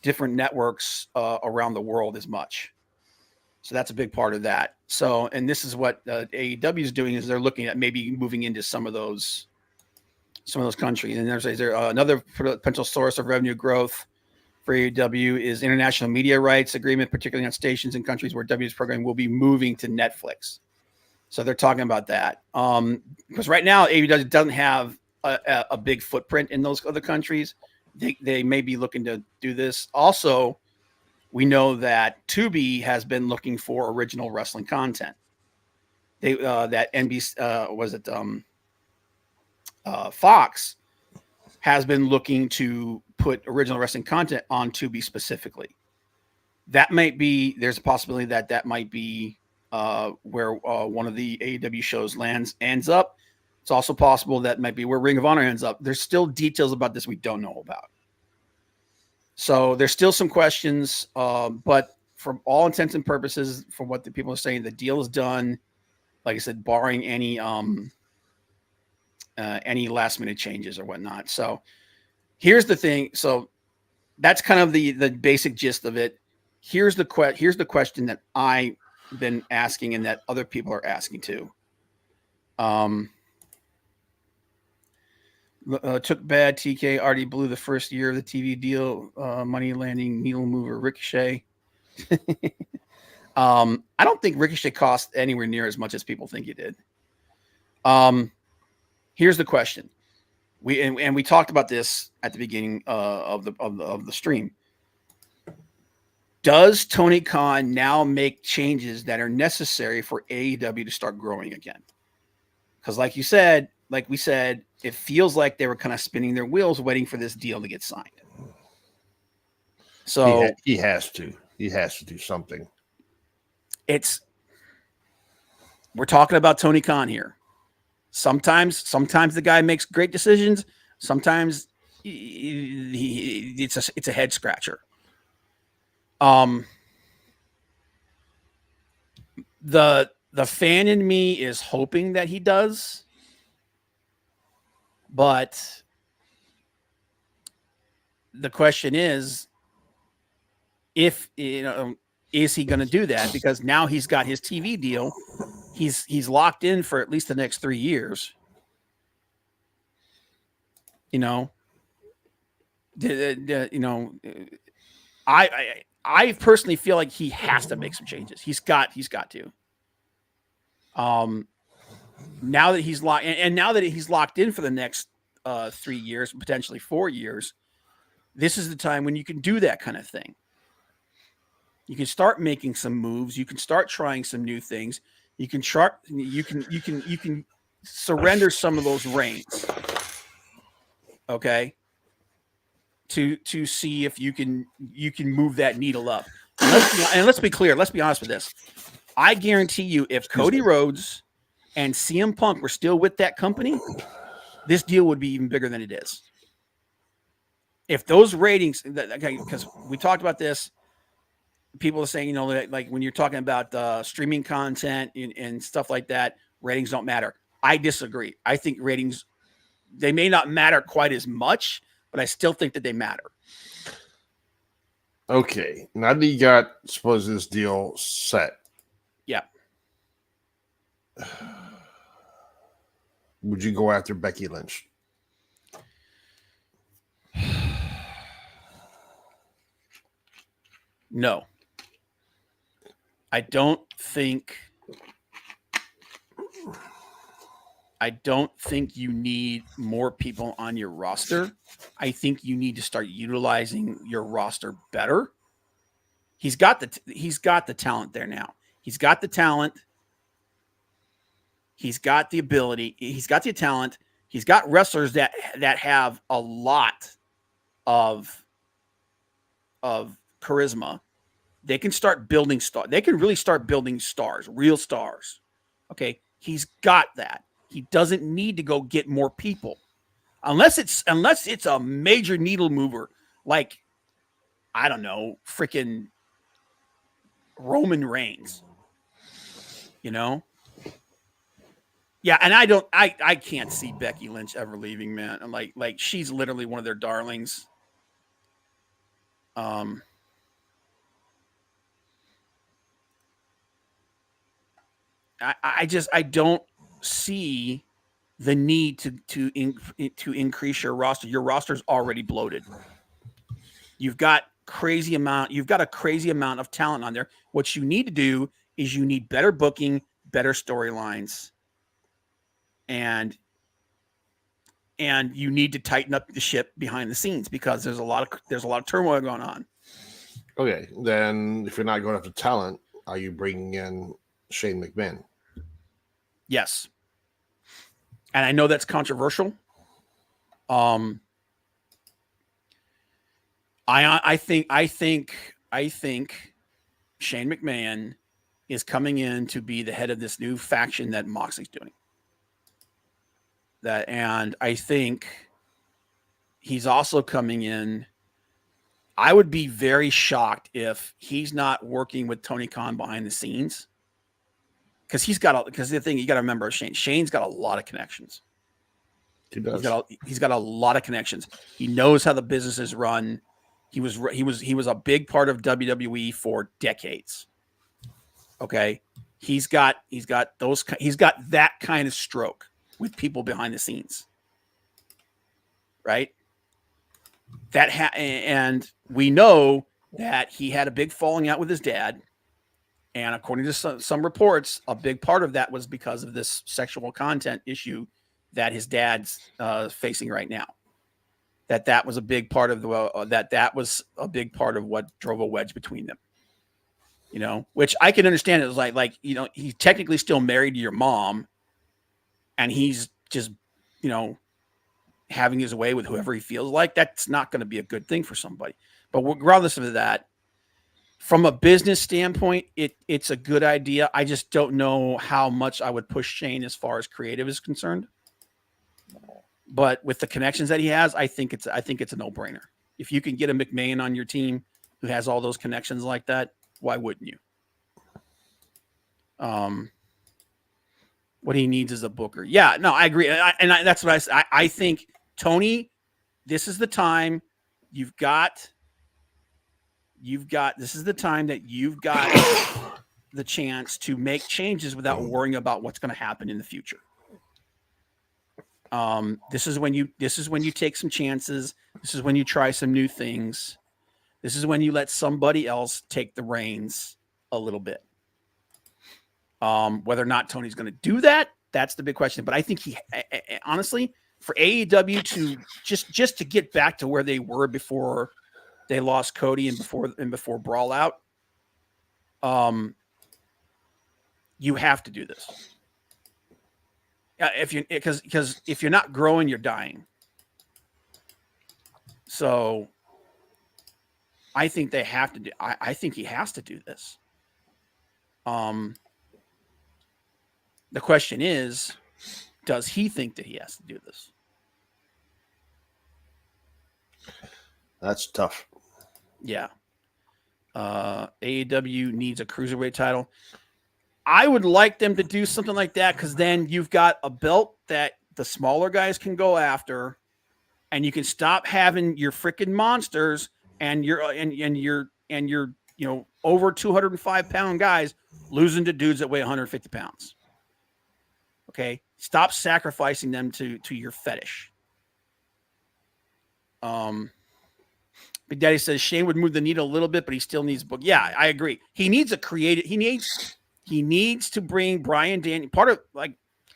different networks around the world as much. So that's a big part of that. So, and this is what AEW is doing, is they're looking at maybe moving into some of those countries. And there's another potential source of revenue growth for AEW is international media rights agreement, particularly on stations in countries where W's program will be moving to Netflix. So they're talking about that. Because right now AEW doesn't have a big footprint in those other countries. They may be looking to do this. Also, we know that Tubi has been looking for original wrestling content. That NBC Fox has been looking to put original wrestling content on Tubi specifically. That might be, there's a possibility that might be where one of the AEW shows ends up. It's also possible that might be where Ring of Honor ends up. There's still details about this we don't know about. So there's still some questions, but from all intents and purposes, from what the people are saying, the deal is done. Like I said, barring any last minute changes or whatnot. So here's the thing. So that's kind of the basic gist of it. Here's the question that I've been asking and that other people are asking too. Took bad. TK already blew the first year of the TV deal. Money landing needle mover Ricochet. I don't think Ricochet cost anywhere near as much as people think he did. Here's the question. We talked about this at the beginning of the stream. Does Tony Khan now make changes that are necessary for AEW to start growing again? Because like we said, it feels like they were kind of spinning their wheels waiting for this deal to get signed. So he has to do something. We're talking about Tony Khan here. Sometimes the guy makes great decisions. Sometimes it's a head scratcher. The fan in me is hoping that he does, but the question is, is he going to do that? Because now he's got his TV deal. He's locked in for at least the next 3 years. I personally feel like he has to make some changes. He's got to. Now that he's locked, and now that he's locked in for the next 3 years, potentially 4 years, this is the time when you can do that kind of thing. You can start making some moves. You can start trying some new things. You can surrender some of those reins. Okay. To see if you can move that needle up. And let's be clear. Let's be honest with this. I guarantee you, if Cody Rhodes and CM Punk were still with that company, this deal would be even bigger than it is. if those ratings, because we talked about this, people are saying, like when you're talking about streaming content and stuff like that, ratings don't matter. I disagree. I think ratings, they may not matter quite as much, but I still think that they matter. Okay. Now that you got, suppose, this deal set. Yeah. Would you go after Becky Lynch? No. I don't think you need more people on your roster. I think you need to start utilizing your roster better. He's got the talent there now. He's got the talent. He's got the ability. He's got the talent. He's got wrestlers that have a lot of charisma. They can start building stars. They can really start building stars, real stars. Okay, he's got that. He doesn't need to go get more people, unless it's a major needle mover, like, I don't know, freaking Roman Reigns. Yeah, and I can't see Becky Lynch ever leaving, man. I'm like she's literally one of their darlings. I don't see the need to increase your roster. Your roster's already bloated. You've got a crazy amount of talent on there. What you need to do is you need better booking, better storylines, and you need to tighten up the ship behind the scenes, because there's a lot of turmoil going on. Okay, then if you're not going after talent, are you bringing in Shane McMahon? Yes. And I know that's controversial. I think Shane McMahon is coming in to be the head of this new faction that Moxley's doing. And I think he's also coming in. I would be very shocked if he's not working with Tony Khan behind the scenes. Because the thing you got to remember, Shane's got a lot of connections. He does. He's got a lot of connections. He knows how the business is run. He was a big part of WWE for decades. Okay, he's got that kind of stroke with people behind the scenes, right? And we know that he had a big falling out with his dad. And according to some reports, a big part of that was because of this sexual content issue that his dad's facing right now. That was a big part of that was a big part of what drove a wedge between them. Which I can understand. It was like he's technically still married to your mom, and he's just having his way with whoever he feels like. That's not going to be a good thing for somebody. But regardless of that, from a business standpoint, it's a good idea. I just don't know how much I would push Shane as far as creative is concerned. But with the connections that he has, I think it's a no-brainer. If you can get a McMahon on your team who has all those connections like that, why wouldn't you? What he needs is a booker. Yeah, no, I agree. That's what I say. I think, Tony, this is the time this is the time that you've got the chance to make changes without worrying about what's going to happen in the future. This is when you take some chances. This is when you try some new things. This is when you let somebody else take the reins a little bit. Whether or not Tony's going to do that, that's the big question. But I think honestly, for AEW to just to get back to where they were before they lost Cody and before Brawl Out, you have to do this. Because if you're not growing, you're dying. So I think they have to do. I think he has to do this. The question is, does he think that he has to do this? That's tough. Yeah. AEW needs a cruiserweight title. I would like them to do something like that because then you've got a belt that the smaller guys can go after, and you can stop having your freaking monsters and your over 205-pound guys losing to dudes that weigh 150 pounds. Okay, stop sacrificing them to your fetish. Big Daddy says Shane would move the needle a little bit, but he still needs book. Yeah, I agree. He needs a creative. He needs to bring Bryan Danielson. Part of like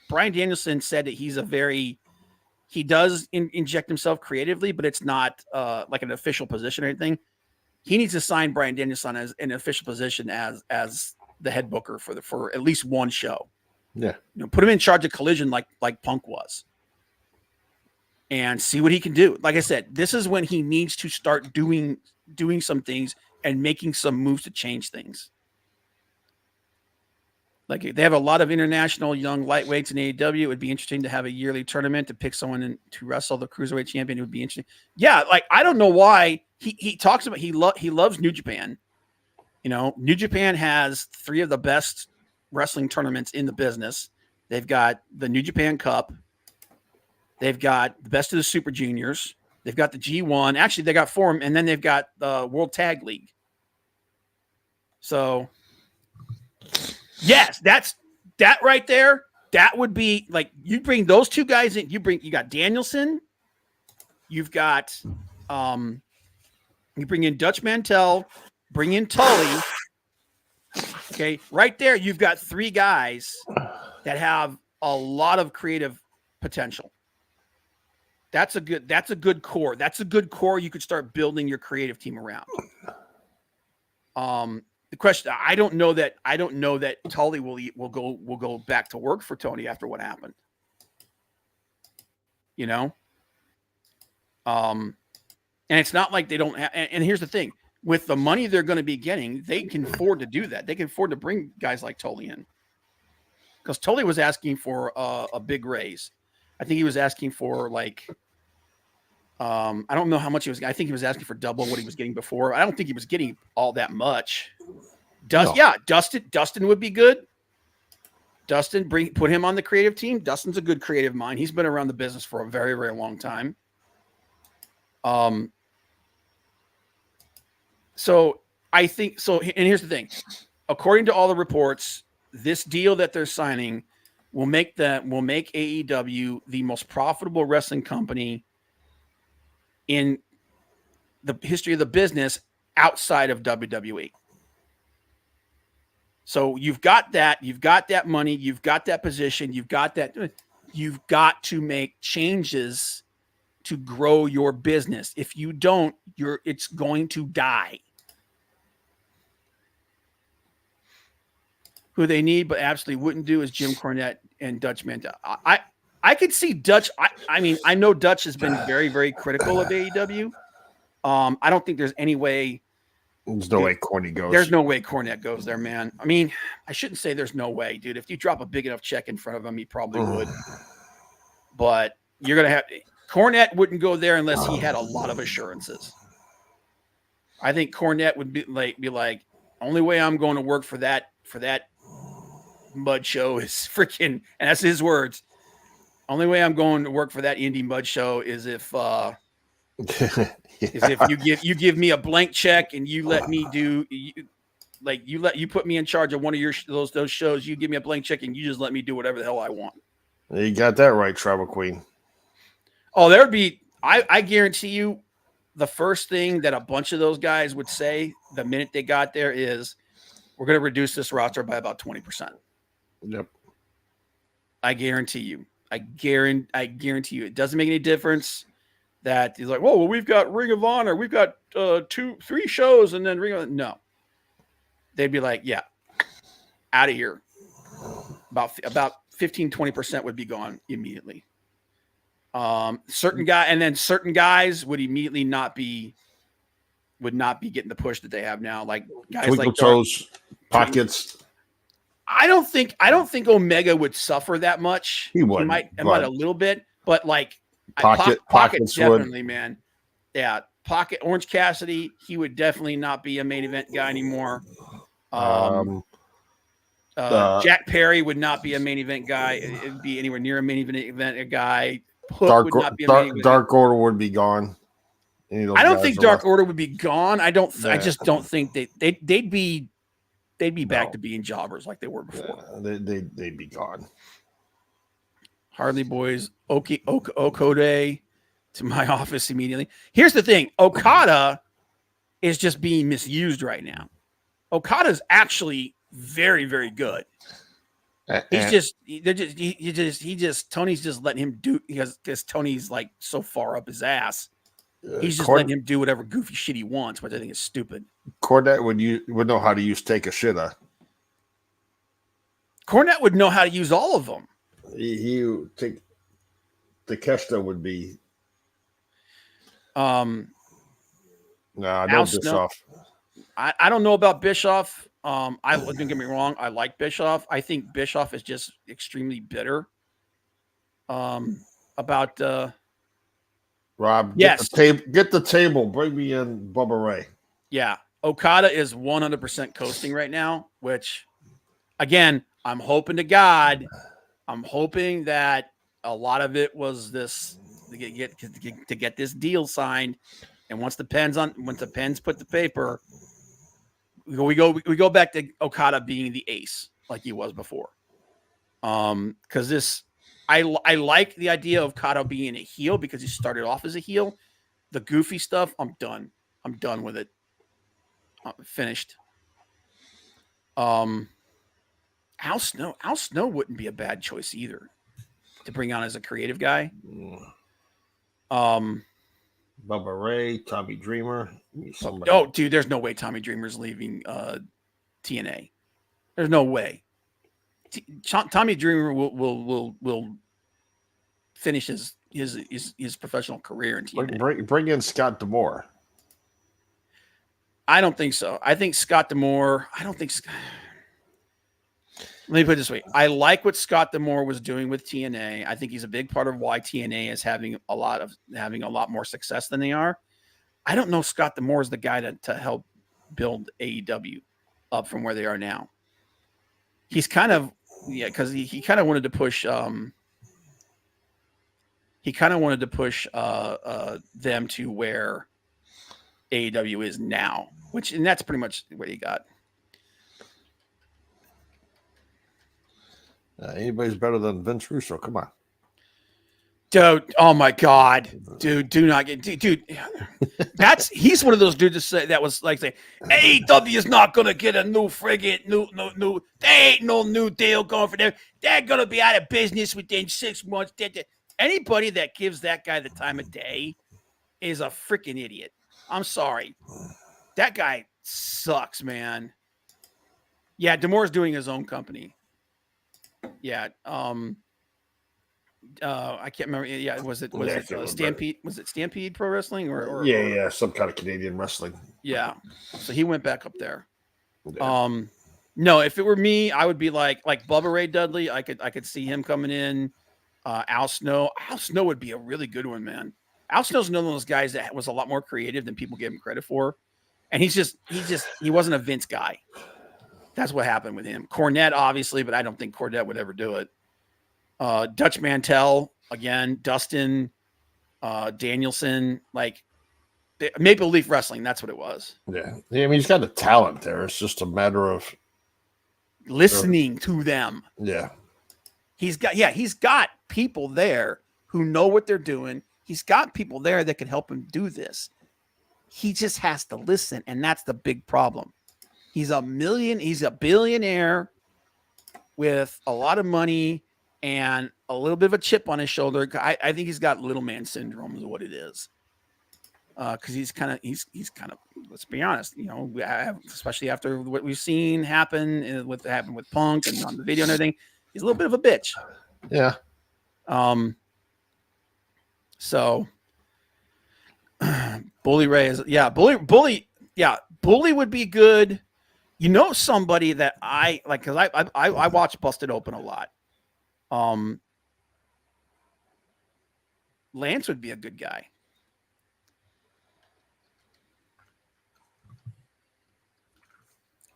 Bryan Danielson said that he does inject himself creatively, but it's not like an official position or anything. He needs to sign Bryan Danielson as an official position as the head booker for at least one show. Yeah, put him in charge of Collision like Punk was, and see what he can do. Like I said, this is when he needs to start doing some things and making some moves to change things. Like they have a lot of international young lightweights in AEW. It would be interesting to have a yearly tournament to pick someone to wrestle the cruiserweight champion. It would be interesting. Yeah, like I don't know why he talks about he loves New Japan. New Japan has 3 of the best wrestling tournaments in the business. They've got the New Japan Cup. They've got the best of the Super Juniors. They've got the G1. Actually, they got 4, and then they've got the World Tag League. So, yes, that right there. That would be like you bring those 2 guys in. You got Danielson. You've got you bring in Dutch Mantel. Bring in Tully. Okay, right there, you've got 3 guys that have a lot of creative potential. That's a good core. That's a good core you could start building your creative team around. The question, I don't know that Tully will go back to work for Tony after what happened. And it's not like they don't have, and here's the thing. With the money they're going to be getting, they can afford to do that. They can afford to bring guys like Tully in. Because Tully was asking for a big raise. I think he was asking for like, I don't know how much he was. I think he was asking for double what he was getting before. I don't think he was getting all that much. Yeah, Dustin would be good. Dustin, put him on the creative team. Dustin's a good creative mind. He's been around the business for a very, very long time. So I think so. And here's the thing: according to all the reports, this deal that they're signing will make AEW the most profitable wrestling company in the history of the business outside of WWE. So you've got that money, you've got that position, you've got to make changes to grow your business. If you don't, it's going to die. Who they need but absolutely wouldn't do is Jim Cornette and Dutch Mantel. I could see Dutch. I mean, I know Dutch has been very, very critical of AEW. I don't think there's any way. There's no way Cornette goes. There's no way Cornette goes there, man. I mean, I shouldn't say there's no way, dude. If you drop a big enough check in front of him, he probably would. But you're going to have Cornette wouldn't go there unless he had a lot of assurances. I think Cornette would be like, only way I'm going to work for that mud show is freaking, and that's his words. Only way I'm going to work for that indie mud show is if you give me a blank check and you let me do you put me in charge of one of your those shows. You give me a blank check and you just let me do whatever the hell I want. You got that right, Tribal Queen. Oh, there would be. I guarantee you, the first thing that a bunch of those guys would say the minute they got there is, "We're going to reduce this roster by about 20%." Yep. I guarantee you. I guarantee you. It doesn't make any difference that he's like, "Whoa, well, we've got Ring of Honor, we've got 2-3 shows, and then Ring of Honor." No. They'd be like, "Yeah, out of here." About 15-20% would be gone immediately. Certain guys would immediately not be getting the push that they have now. Like guys Twinkle like Toes, Pockets. I don't think Omega would suffer that much. He might a little bit, but like Pockets definitely, would. man. Yeah, Pocket Orange Cassidy, he would definitely not be a main event guy anymore. Jack Perry would not be a main event guy. It'd be anywhere near a main event guy. Hook would not be a main event. Dark Order would be gone. I don't think Dark Order would be gone. I just don't think they'd be back to being jobbers like they were before. They'd be gone. Harley Boys, Okode to my office immediately. Here's the thing. Okada is just being misused right now. Okada's actually very, very good. Tony's just letting him do because Tony's like so far up his ass. He's just letting him do whatever goofy shit he wants, which I think is stupid. Cornette would know how to use Take a Shitta. Cornette would know how to use all of them. He take the Kesta would be. No Bischoff. I don't know about Bischoff. Don't get me wrong. I like Bischoff. I think Bischoff is just extremely bitter. About Rob, yes. Get the table. Bring me in Bubba Ray. Yeah. Okada is 100% coasting right now, which, again, I'm hoping to God, that a lot of it was this to get this deal signed. And once the pens put the paper, we go back to Okada being the ace like he was before. Because I like the idea of Okada being a heel because he started off as a heel. The goofy stuff, I'm done. I'm done with it. Finished. Al Snow wouldn't be a bad choice either to bring on as a creative guy. Bubba Ray, Tommy Dreamer. Oh, dude, there's no way Tommy Dreamer's leaving TNA. There's no way. Tommy Dreamer will finish his professional career in TNA. Bring in Scott D'Amore. I don't think so. I think Scott D'Amore. Let me put it this way. I like what Scott D'Amore was doing with TNA. I think he's a big part of why TNA is having a lot more success than they are. I don't know Scott D'Amore is the guy to help build AEW up from where they are now. He's kind of because he kind of wanted to push them to where AEW is now, and that's pretty much what he got. Anybody's better than Vince Russo. Come on. Dude, oh my God. Dude, do not get dude. He's one of those dudes that was like say, AEW is not gonna get a new friggin' new there ain't no new deal going for them. They're gonna be out of business within 6 months. Anybody that gives that guy the time of day is a freaking idiot. I'm sorry. That guy sucks, man. Yeah, D'Amore's doing his own company. Yeah. I can't remember. Yeah, was it Stampede? Was it Stampede Pro Wrestling or yeah, some kind of Canadian wrestling. Yeah. So he went back up there. Yeah. No, if it were me, I would be like Bubba Ray Dudley. I could see him coming in. Al Snow. Al Snow would be a really good one, man. Al Snow's one of those guys that was a lot more creative than people gave him credit for. And he wasn't a Vince guy. That's what happened with him. Cornette, obviously, but I don't think Cornette would ever do it. Dutch Mantel, again, Dustin, Danielson, like Maple Leaf Wrestling. That's what it was. Yeah. I mean, he's got the talent there. It's just a matter of listening to them. Yeah. He's got people there who know what they're doing. He's got people there that can help him do this. He just has to listen, and that's the big problem. He's a billionaire with a lot of money and a little bit of a chip on his shoulder. I think he's got little man syndrome is what it is. Because he's kind of, let's be honest, especially after what we've seen happen with Punk and on the video and everything, he's a little bit of a bitch. Yeah. So Bully Ray is, Bully would be good. Somebody that I like, because I watch Busted Open a lot. Lance would be a good guy.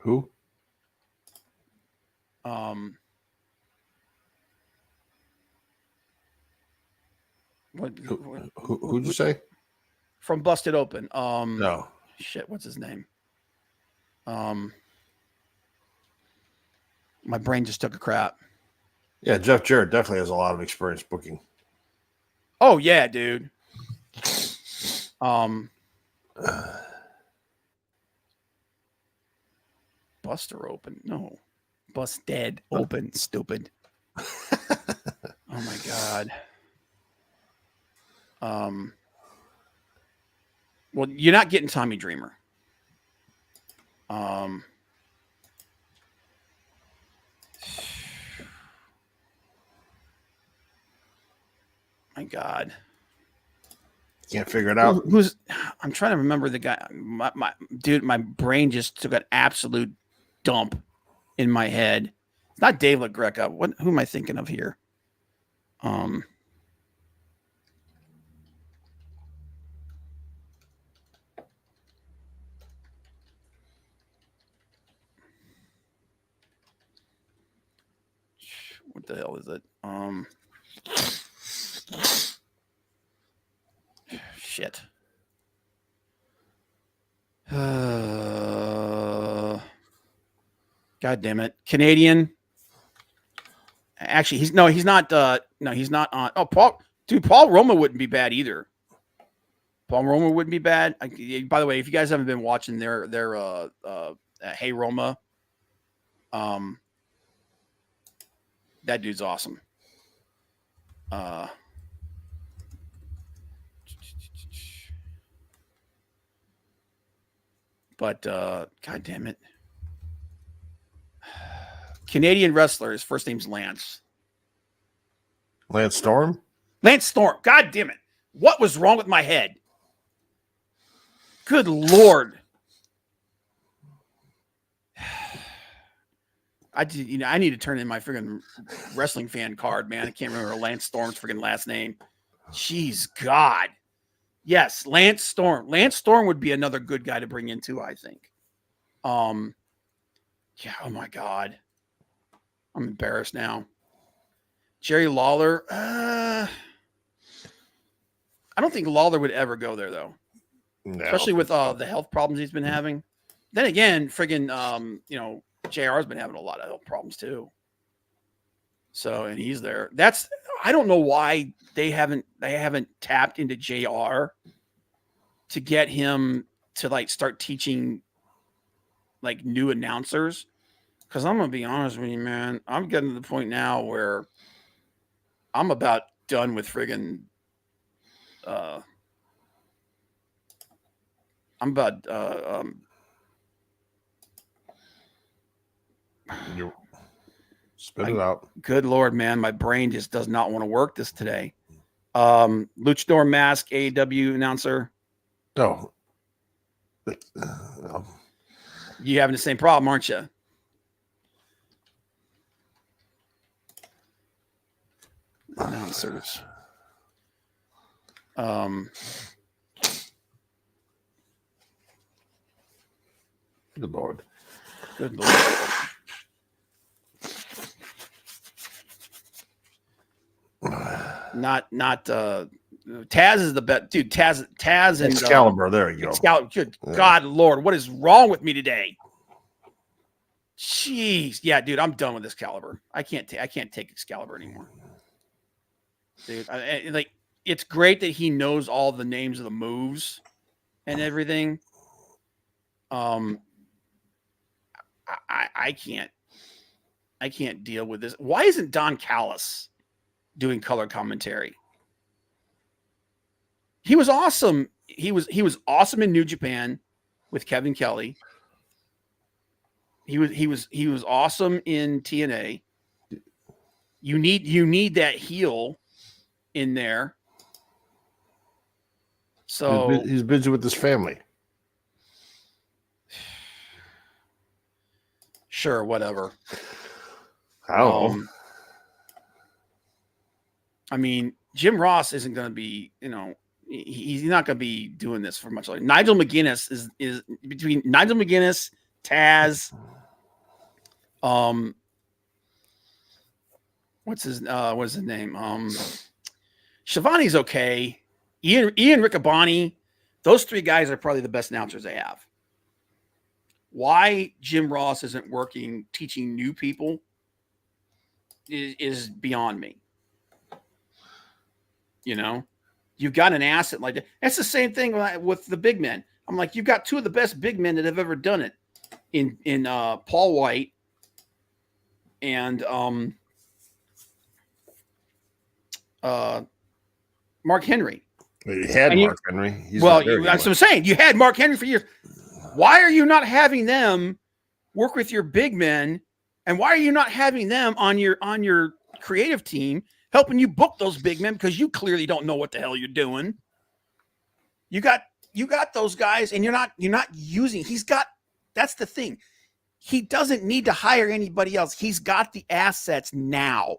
Who? Who'd you say? From Busted Open. No. Shit, what's his name? My brain just took a crap. Yeah, Jeff Jarrett definitely has a lot of experience booking. Oh yeah, dude. Buster Open. No. Busted Open. Stupid. Oh my God. Well, you're not getting Tommy Dreamer. My God. Can't figure it out. I'm trying to remember the guy. My brain just took an absolute dump in my head. It's not Dave LaGreca. Who am I thinking of here? What the hell is it? Shit. God damn it. Canadian. Actually, he's not on. Oh, Paul Roma wouldn't be bad either. Paul Roma wouldn't be bad. By the way, if you guys haven't been watching their Hey Roma, that dude's awesome. But God damn it. Canadian wrestler, his first name's Lance. Lance Storm? Lance Storm. God damn it. What was wrong with my head? Good Lord. I need to turn in my freaking wrestling fan card, man. I can't remember Lance Storm's freaking last name. Jeez, God. Yes, Lance Storm. Lance Storm would be another good guy to bring in too, I think. Yeah, oh my God. I'm embarrassed now. Jerry Lawler. I don't think Lawler would ever go there though. No, especially with the health problems he's been having. Then again, friggin' JR's been having a lot of health problems too. So, and he's there. I don't know why they haven't tapped into JR to get him to like start teaching like new announcers. Cause I'm gonna be honest with you, man. I'm getting to the point now where I'm about done with friggin' I'm about spit it out. Good Lord, man. My brain just does not want to work this today. Luchador Mask, AEW announcer. No. You having the same problem, aren't you? Announcers. Good Lord. Good Lord. Not Taz is the best dude. Taz and Excalibur. There you go. Excalibur. Good God, Lord, what is wrong with me today? Jeez, yeah, dude, I'm done with Excalibur. I can't take Excalibur anymore, dude. Like, it's great that he knows all the names of the moves and everything. I can't deal with this. Why isn't Don Callis doing color commentary? He was awesome. He was awesome in New Japan with Kevin Kelly. He was awesome in TNA. You need that heel in there. So he's busy with his family. Sure, whatever. I don't know. I mean, Jim Ross isn't going to be, he's not going to be doing this for much longer. Nigel McGuinness is between Nigel McGuinness, Taz, What's his name? Shivani's okay. Ian Riccaboni, those three guys are probably the best announcers they have. Why Jim Ross isn't working teaching new people is beyond me. You know, you've got an asset like that. That's the same thing with the big men. I'm like, you've got two of the best big men that have ever done it in Paul White and Mark Henry. You had Mark Henry. That's what I'm saying. You had Mark Henry for years. Why are you not having them work with your big men? And why are you not having them on your creative team helping you book those big men? Because you clearly don't know what the hell you're doing. You got those guys, and you're not using. That's the thing. He doesn't need to hire anybody else. He's got the assets now.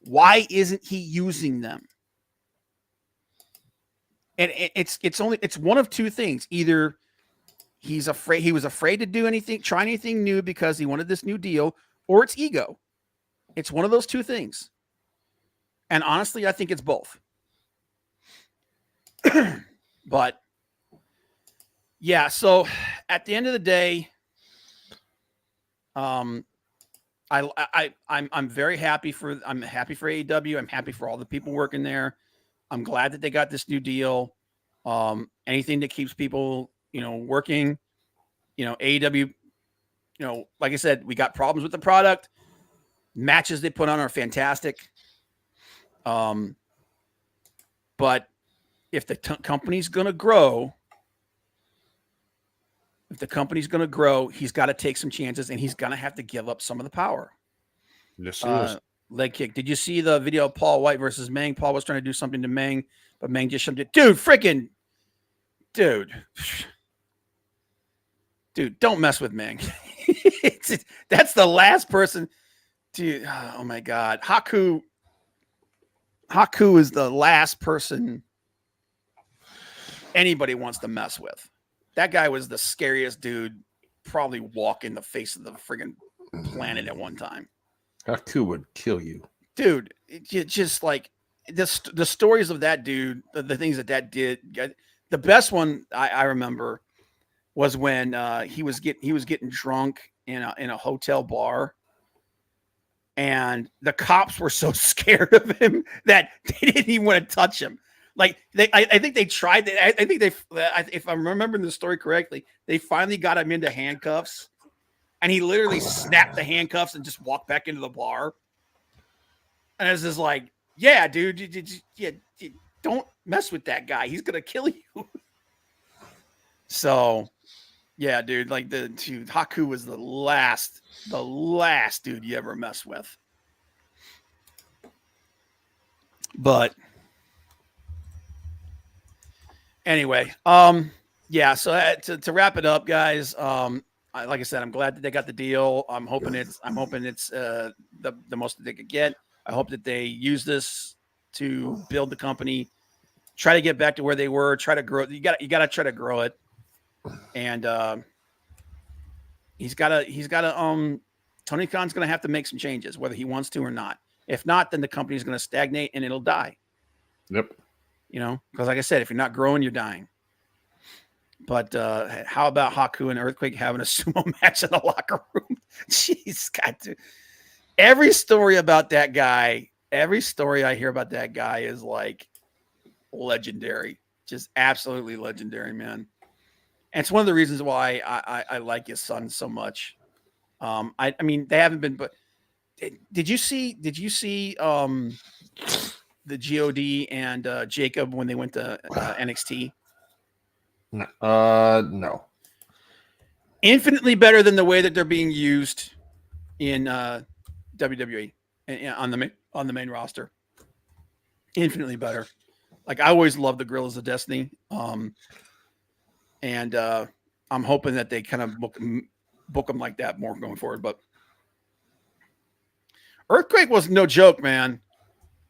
Why isn't he using them? And it's one of two things. Either he was afraid to do anything, try anything new because he wanted this new deal, or it's ego. It's one of those two things. And honestly, I think it's both. But yeah, so at the end of the day, I'm very happy for AEW. I'm happy for all the people working there. I'm glad that they got this new deal. Anything that keeps people, working, AEW, like I said, we got problems with the product. Matches they put on are fantastic. But if the company's going to grow, he's got to take some chances, and he's going to have to give up some of the power. Yes, leg kick. Did you see the video of Paul White versus Meng? Paul was trying to do something to Meng, but Meng just shoved it. Dude, don't mess with Meng. That's the last person to. Oh my God, Haku is the last person anybody wants to mess with. That guy was the scariest dude probably walking the face of the friggin' planet at one time. Haku would kill you. Dude, just like the stories of that dude, the things that did. The best one I remember was when he was getting drunk in a hotel bar, and the cops were so scared of him that they didn't even want to touch him. Like I think they tried. If I'm remembering the story correctly, they finally got him into handcuffs, and he literally snapped the handcuffs and just walked back into the bar. And it was just like, yeah, dude, don't mess with that guy. He's gonna kill you. So, yeah, dude, Haku was the last dude you ever mess with. But anyway, yeah. So to wrap it up, guys, like I said, I'm glad that they got the deal. I'm hoping it's the most that they could get. I hope that they use this to build the company, try to get back to where they were, try to grow. You got to try to grow it, and he's got to. Tony Khan's going to have to make some changes, whether he wants to or not. If not, then the company's going to stagnate and it'll die. Yep. Because like I said, if you're not growing, you're dying. But how about Haku and Earthquake having a sumo match in the locker room? Jeez, God, dude. Every story about that guy, every story I hear about that guy is like legendary, just absolutely legendary, man. And it's one of the reasons why I like his son so much. I mean, they haven't been, but did you see the God and Jacob when they went to NXT? No. Infinitely better than the way that they're being used in WWE on the main roster. Infinitely better. Like, I always loved the Guerrillas of Destiny, and I'm hoping that they kind of book them like that more going forward. But Earthquake was no joke, man.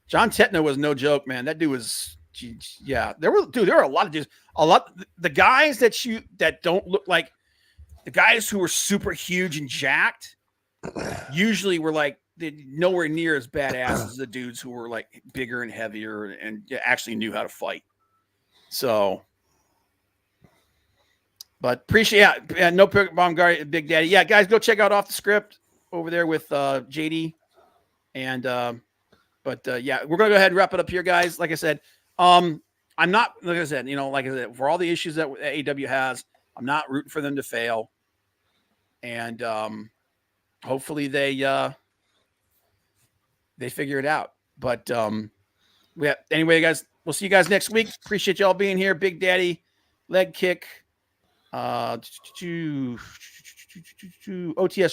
John Tetna was no joke, man. That dude was, yeah. There were a lot of dudes. The guys that don't look like the guys who were super huge and jacked usually were like nowhere near as badass as the dudes who were like bigger and heavier and actually knew how to fight. So, but appreciate no bomb guard, Big Daddy. Yeah, guys, go check out Off the Script over there with JD. And yeah, we're gonna go ahead and wrap it up here, guys. Like I said, I'm not, like I said, for all the issues that AEW has, I'm not rooting for them to fail. And hopefully they figure it out. But anyway, guys, we'll see you guys next week. Appreciate y'all being here. Big Daddy, Leg Kick, OTS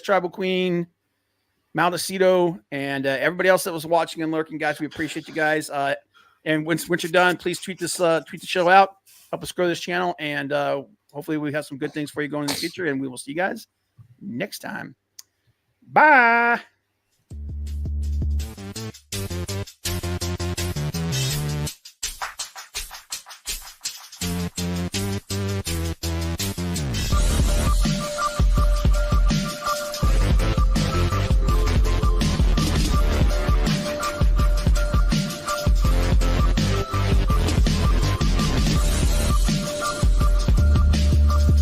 Tribal Queen, Maldacito, and everybody else that was watching and lurking, guys. We appreciate you guys. And once you're done, please tweet the show out, help us grow this channel, and hopefully we have some good things for you going in the future. And we will see you guys next time. Bye.